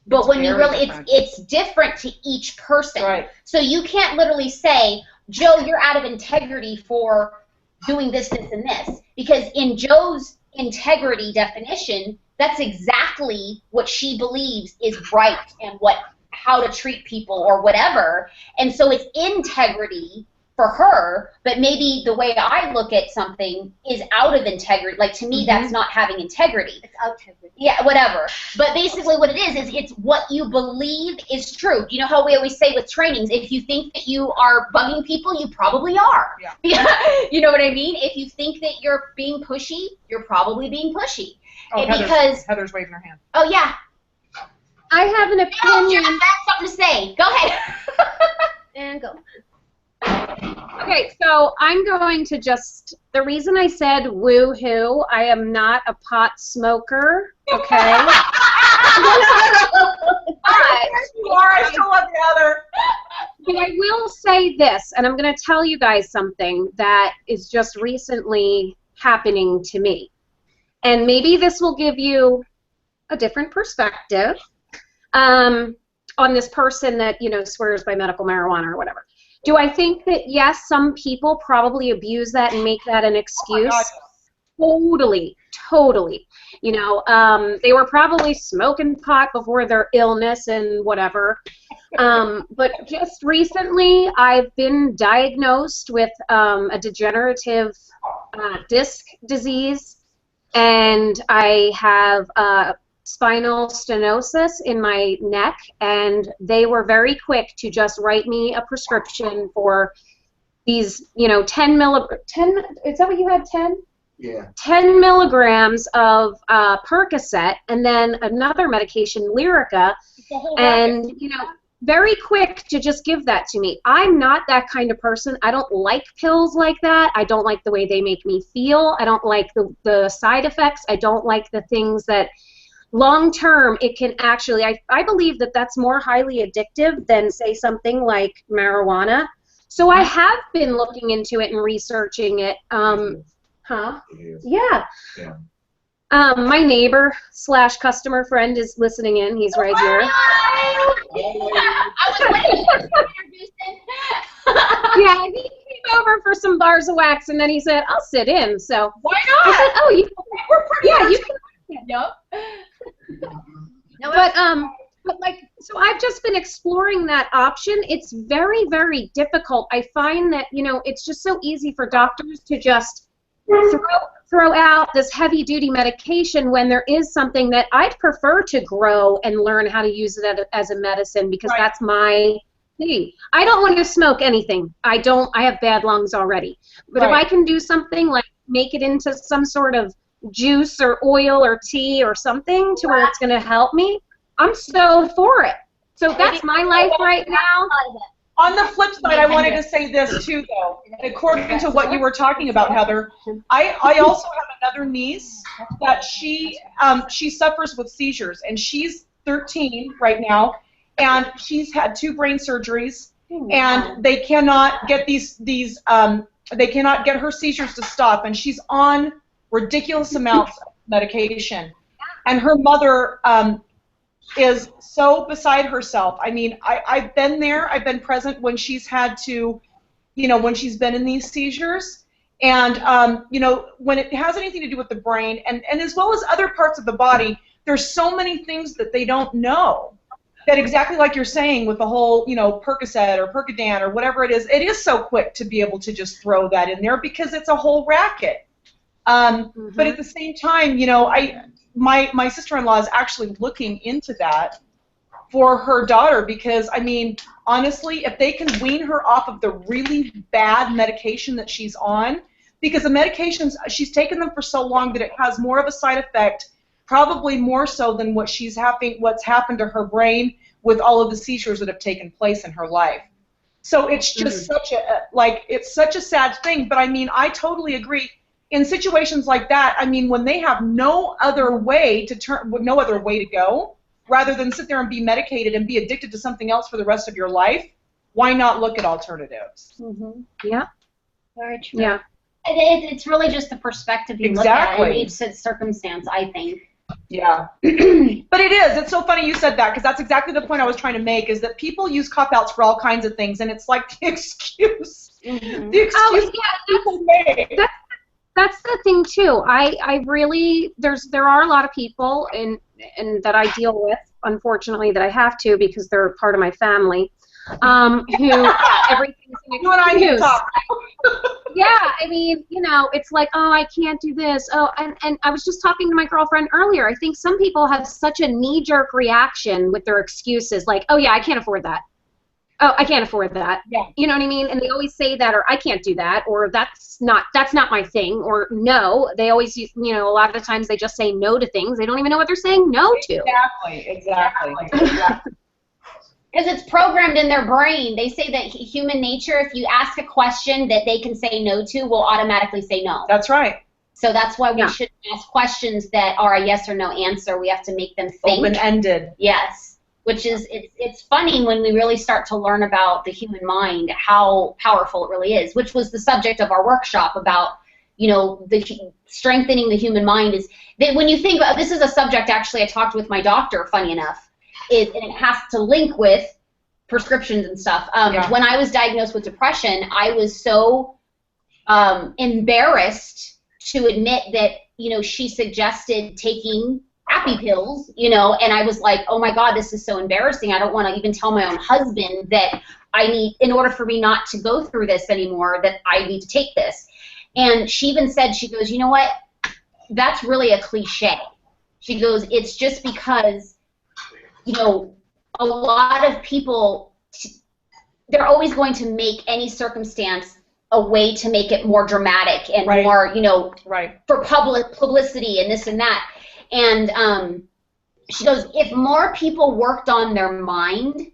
But It's when you really, different. it's different to each person. Right. So you can't literally say, Joe, you're out of integrity for doing this, this, and this. Because in Joe's integrity definition, that's exactly what she believes is right and how to treat people or whatever. And so it's integrity for her, but maybe the way I look at something is out of integrity. Like, to me, that's not having integrity. It's out integrity. Yeah, whatever. But basically what it is it's what you believe is true. You know how we always say with trainings, if you think that you are bugging people, you probably are. Yeah. You know what I mean? If you think that you're being pushy, you're probably being pushy. Oh, Heather's waving her hand. Oh, yeah. I have an opinion. That's something to say. Go ahead. And go. Okay, so I'm going to the reason I said woo-hoo, I am not a pot smoker, okay? You are, I still love you, Heather. But I will say this, and I'm going to tell you guys something that is just recently happening to me. And maybe this will give you a different perspective on this person that, you know, swears by medical marijuana or whatever. Do I think that, yes, some people probably abuse that and make that an excuse? Totally, totally. You know, they were probably smoking pot before their illness and whatever. But just recently, I've been diagnosed with a degenerative disc disease, and I have spinal stenosis in my neck, and they were very quick to just write me a prescription for these, you know, 10 is that what you had, 10? Yeah. 10 milligrams of Percocet, and then another medication, Lyrica, and, you know, very quick to just give that to me. I'm not that kind of person. I don't like pills like that. I don't like the way they make me feel. I don't like the side effects. I don't like the things that long term it can actually, I believe that that's more highly addictive than, say, something like marijuana. So I have been looking into it and researching it. Yeah. My neighbor / customer friend is listening in. He's right here. Yeah, he came over for some bars of wax, and then he said, "I'll sit in." So why not? I said, "Oh, we're pretty. Yeah, you can." Nope. No, but like, so I've just been exploring that option. It's very, very difficult. I find that, you know, it's just so easy for doctors to just throw out this heavy-duty medication when there is something that I'd prefer to grow and learn how to use it as a medicine, because that's my thing. I don't want to smoke anything. I have bad lungs already. But if I can do something like make it into some sort of juice or oil or tea or something to where it's going to help me, I'm so for it. So that's my life right now. On the flip side, I wanted to say this too, though. According to what you were talking about, Heather, I also have another niece that she suffers with seizures, and she's 13 right now, and she's had 2 brain surgeries, and they cannot get they cannot get her seizures to stop, and she's on ridiculous amounts of medication, and her mother is so beside herself. I mean, I've been there. I've been present when she's had to, you know, when she's been in these seizures, and you know, when it has anything to do with the brain and as well as other parts of the body, there's so many things that they don't know. That exactly like you're saying with the whole, you know, Percocet or Percodan or whatever it is so quick to be able to just throw that in there because it's a whole racket. But at the same time, you know, my sister-in-law is actually looking into that for her daughter, because, I mean, honestly, if they can wean her off of the really bad medication that she's on, because the medications, she's taken them for so long that it has more of a side effect, probably more so than what's happened to her brain with all of the seizures that have taken place in her life. So it's just such a sad thing. But I mean, I totally agree. In situations like that, I mean, when they have no other way to go, rather than sit there and be medicated and be addicted to something else for the rest of your life, why not look at alternatives? Yeah. Very true. Yeah. It's really just the perspective you look at it. Each circumstance, I think. Yeah. But it is. It's so funny you said that, because that's exactly the point I was trying to make, is that people use cop-outs for all kinds of things, and it's like the excuse. The excuse people make. That's the thing too. I really, there are a lot of people and that I deal with, unfortunately, that I have to, because they're part of my family. who everything's an excuse. You and I need to talk. Yeah, I mean, you know, it's like, oh, I can't do this. Oh, and I was just talking to my girlfriend earlier. I think some people have such a knee-jerk reaction with their excuses, like, oh, yeah, I can't afford that. Oh, I can't afford that. Yeah. You know what I mean? And they always say that, or I can't do that, or that's not my thing, or no. They always, you know, a lot of the times they just say no to things. They don't even know what they're saying no to. Exactly. Because it's programmed in their brain. They say that human nature, if you ask a question that they can say no to, will automatically say no. That's right. So that's why we Yeah. shouldn't ask questions that are a yes or no answer. We have to make them think. Open-ended. Yes. Which is, it's funny when we really start to learn about the human mind, how powerful it really is, which was the subject of our workshop about, you know, strengthening the human mind. Is that when you think about, this is a subject actually I talked with my doctor, funny enough, and it has to link with prescriptions and stuff. Yeah. When I was diagnosed with depression, I was so embarrassed to admit that, you know, she suggested taking happy pills, you know, and I was like, oh my God, this is so embarrassing. I don't want to even tell my own husband that I need, in order for me not to go through this anymore, that I need to take this. And she even said, she goes, you know what, that's really a cliche. She goes, it's just because, you know, a lot of people, they're always going to make any circumstance a way to make it more dramatic and Right. more, you know, Right. for publicity and this and that. And she goes, if more people worked on their mind,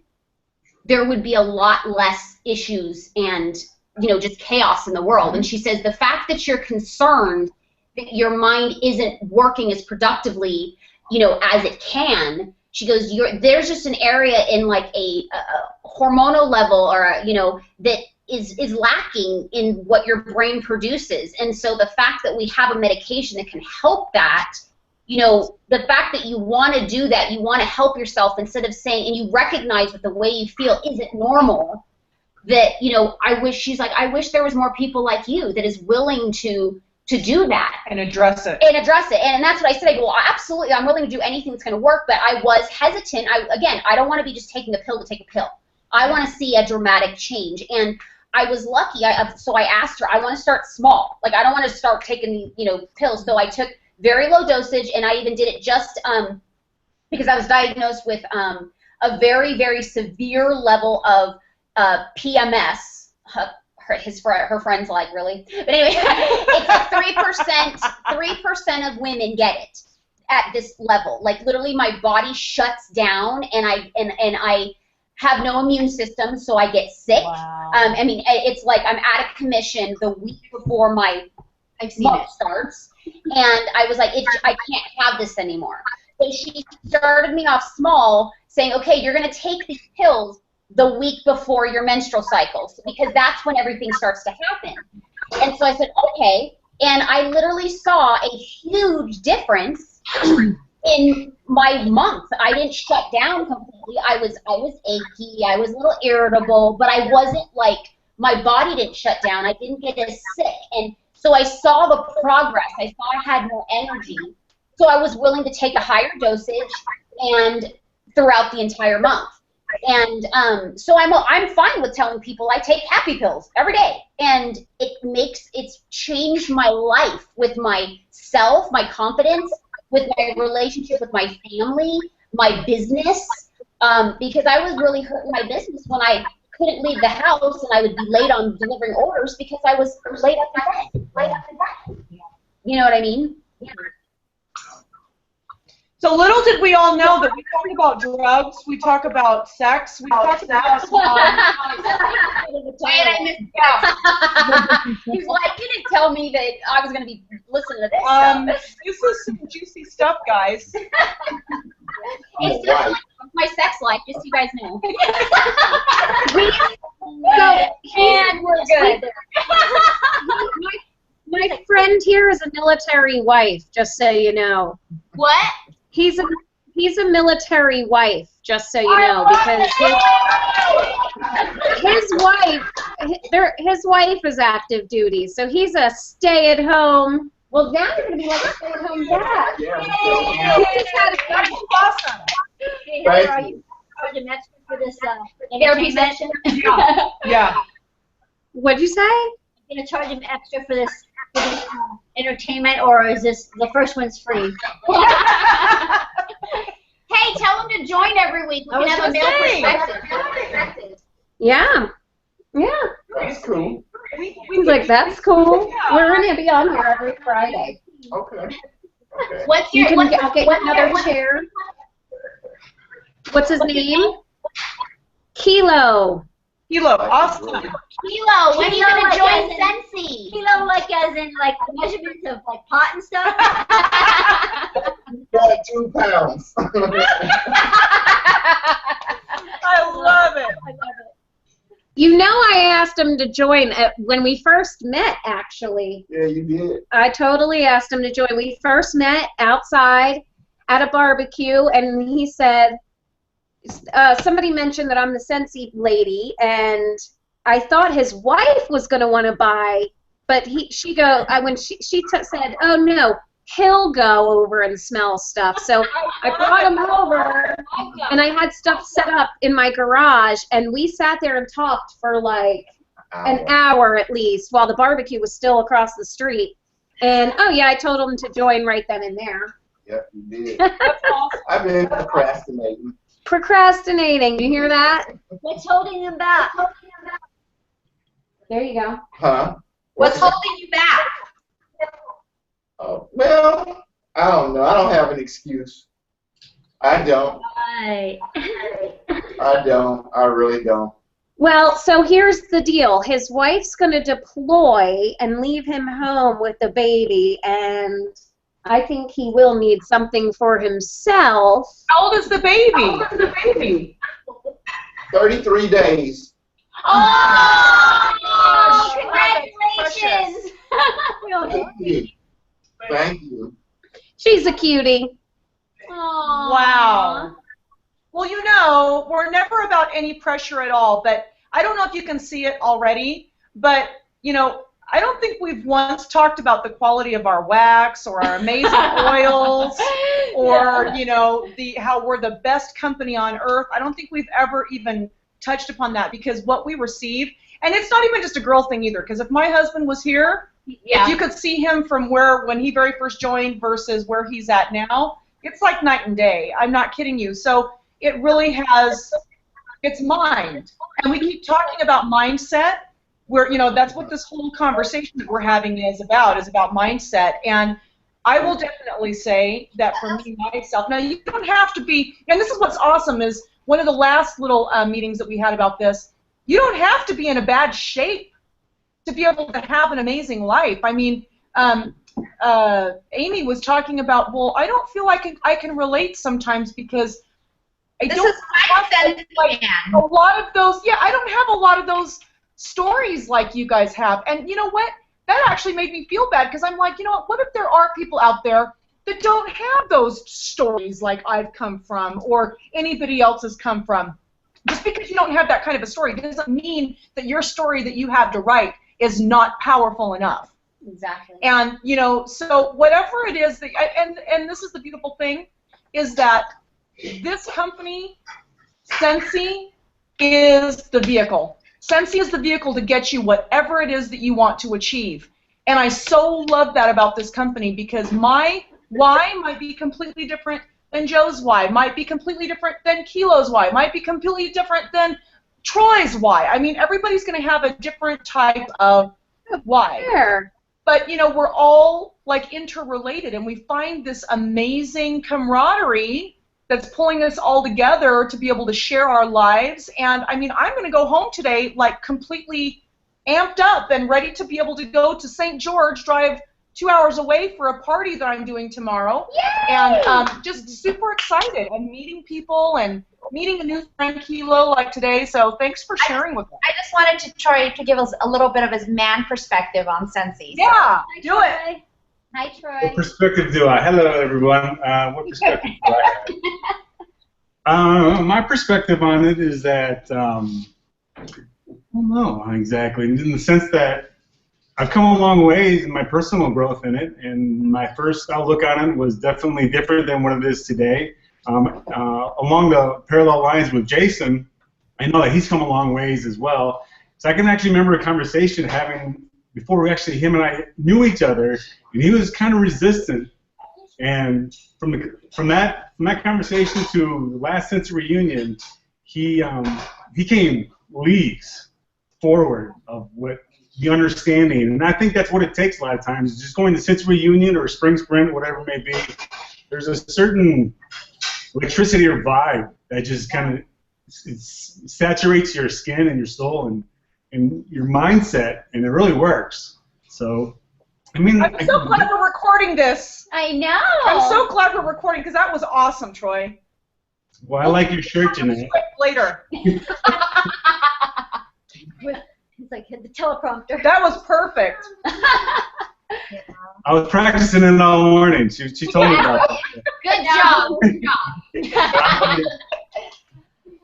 there would be a lot less issues and, you know, just chaos in the world. And she says the fact that you're concerned that your mind isn't working as productively, you know, as it can, she goes, there's just an area in like a hormonal level or, you know, that is lacking in what your brain produces. And so the fact that we have a medication that can help that, you know, the fact that you want to do that, you want to help yourself instead of saying, and you recognize that the way you feel isn't normal, that, you know, she's like, I wish there was more people like you that is willing to do that. And address it. And address it. And that's what I said. I go, well, absolutely, I'm willing to do anything that's going to work, but I was hesitant. I don't want to be just taking a pill to take a pill. I want to see a dramatic change. And I was lucky. So I asked her, I want to start small. Like, I don't want to start taking, you know, pills. So I took very low dosage, and I even did it just because I was diagnosed with a very, very severe level of PMS. Her friends like, really? But anyway, it's 3% of women get it at this level. Like, literally my body shuts down, and I have no immune system, so I get sick. Wow. I mean, it's like I'm out of commission the week before my month starts. And I was like, I can't have this anymore. So she started me off small, saying, okay, you're going to take these pills the week before your menstrual cycles, because that's when everything starts to happen. And so I said, okay. And I literally saw a huge difference in my month. I didn't shut down completely. I was achy. I was a little irritable, but I wasn't like, my body didn't shut down. I didn't get as sick. And so I saw the progress. I saw I had more energy. So I was willing to take a higher dosage and throughout the entire month. And so I'm fine with telling people I take happy pills every day. And it's changed my life with myself, my confidence, with my relationship with my family, my business, because I was really hurting my business when I couldn't leave the house and I would be late on delivering orders because I was late up in bed. You know what I mean? Yeah. So little did we all know that we talk about drugs, we talk about sex, we talk about He's like, you didn't tell me that I was going to be listening to this stuff. This is some juicy stuff, guys. It's just like my sex life, just so you guys know. We're good. My friend here is a military wife, just so you know. What? He's a military wife, just so you know, because his wife is active duty, so he's a stay-at-home. Well, now you're gonna be like a stay-at-home dad. That's awesome. Hey, Heather, are you charging extra for this Therapy session. Yeah. What'd you say? Gonna charge him extra for this entertainment, or is this the first one's free? Hey, tell them to join every week. We can have a male perspective. Yeah. Yeah. That's cool. He's like, that's cool. We're gonna be on here every Friday. Okay. What's You your can what's, get, I'll get you what's another your, chair. What's his name? Kilo. Kilo, awesome. Kilo, when are you gonna join Sensi? Kilo, like as in like measurements of like pot and stuff. Got 2 pounds. I love it. You know, I asked him to join when we first met, actually. Yeah, you did. I totally asked him to join. We first met outside at a barbecue, and he said, somebody mentioned that I'm the Sensi lady, and I thought his wife was going to want to buy, but when she said, oh no, he'll go over and smell stuff. So I brought him over, and I had stuff set up in my garage, and we sat there and talked for like an hour at least while the barbecue was still across the street. And oh yeah, I told him to join right then and there. Yep, you did. I've been procrastinating. Procrastinating, you hear that? What's holding him back? There you go. Huh? What's holding you back? Oh, well, I don't know. I don't have an excuse. I don't. Right. I don't. I really don't. Well, so here's the deal. His wife's going to deploy and leave him home with the baby, and I think he will need something for himself. How old is the baby? 33 days. Oh, Congratulations! Thank you. Thank you. She's a cutie. Wow. Well, you know, we're never about any pressure at all, but I don't know if you can see it already, but, you know, I don't think we've once talked about the quality of our wax or our amazing oils or, you know, how we're the best company on earth. I don't think we've ever even touched upon that, because what we receive, and it's not even just a girl thing either, because if my husband was here, if you could see him from when he very first joined versus where he's at now, it's like night and day. I'm not kidding you. So it really has, it's mind. And we keep talking about mindset, where, you know, that's what this whole conversation that we're having is about mindset. And I will definitely say that for me, myself, now you don't have to be, and this is what's awesome, is one of the last little meetings that we had about this, you don't have to be in a bad shape to be able to have an amazing life. I mean, Amy was talking about, well, I don't feel like I can relate sometimes because I don't have like a lot of those, I don't have a lot of those stories like you guys have. And you know what? That actually made me feel bad, because I'm like, you know what if there are people out there that don't have those stories like I've come from or anybody else has come from. Just because you don't have that kind of a story doesn't mean that your story that you have to write is not powerful enough. exactly. And, you know, so whatever it is that, and this is the beautiful thing, is that this company, Sensi, is the vehicle. Sensi is the vehicle to get you whatever it is that you want to achieve. And I so love that about this company, because my why might be completely different than Joe's why, might be completely different than Kilo's why, might be completely different than Troy's why. I mean, everybody's going to have a different type of why. There. But, you know, we're all, like, interrelated, and we find this amazing camaraderie that's pulling us all together to be able to share our lives. And, I mean, I'm going to go home today, like, completely amped up and ready to be able to go to St. George, drive 2 hours away for a party that I'm doing tomorrow. Yay! And just super excited and meeting people and meeting a new friend, Kilo, like today. So thanks for sharing with us. I just wanted to try to give us a little bit of his man perspective on Sensi. Yeah, do it. Hi, Troy. What perspective do I? Hello, everyone. What perspective do I have? My perspective on it is that, I don't know exactly, in the sense that I've come a long ways in my personal growth in it, and my first outlook on it was definitely different than what it is today. Along the parallel lines with Jason, I I know that he's come a long ways as well. So I can actually remember a conversation having before him and I knew each other, and he was kind of resistant. And from that conversation to the last Sensory reunion, he came leagues forward of what the understanding, and I think that's what it takes a lot of times. Just going to Sensory reunion or a spring sprint, whatever it may be. There's a certain electricity or vibe that just kind of saturates your skin and your soul and your mindset, and it really works. So, I mean, I'm so glad we're recording this. I know. I'm so glad we're recording because that was awesome, Troy. Well, I like your shirt, Jeanette. Later. It's like the teleprompter. That was perfect. I was practicing it all morning. She told me about it. Good job. Good job.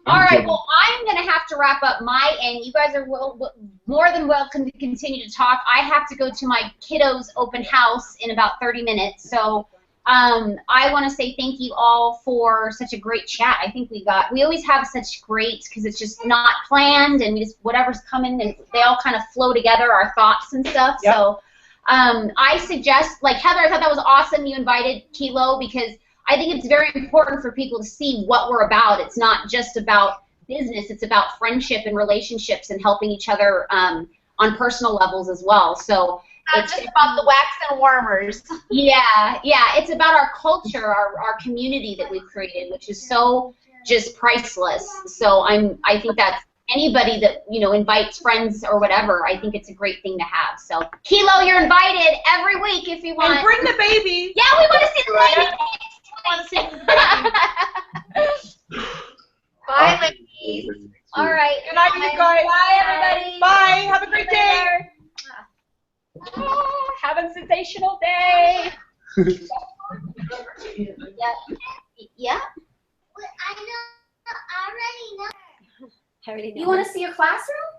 All right, well, I'm going to have to wrap up my end. You guys are more than welcome to continue to talk. I have to go to my kiddos' open house in about 30 minutes. So I want to say thank you all for such a great chat. I think we always have such great, because it's just not planned, and we just, whatever's coming, and they all kind of flow together, our thoughts and stuff. Yep. So I suggest, like Heather, I thought that was awesome you invited Kilo, because I think it's very important for people to see what we're about. It's not just about business. It's about friendship and relationships and helping each other on personal levels as well. So it's just about the wax and warmers. Yeah. It's about our culture, our community that we've created, which is so just priceless. So I think that's anybody that, you know, invites friends or whatever, I think it's a great thing to have. So Kilo, you're invited every week if you want. And bring the baby. Yeah, we want to see the baby. Bye, ladies. All right. Good night, you guys. Bye, everybody. Bye. Have a great day. Oh, have a sensational day. Yeah. I already know. You want to see your classroom?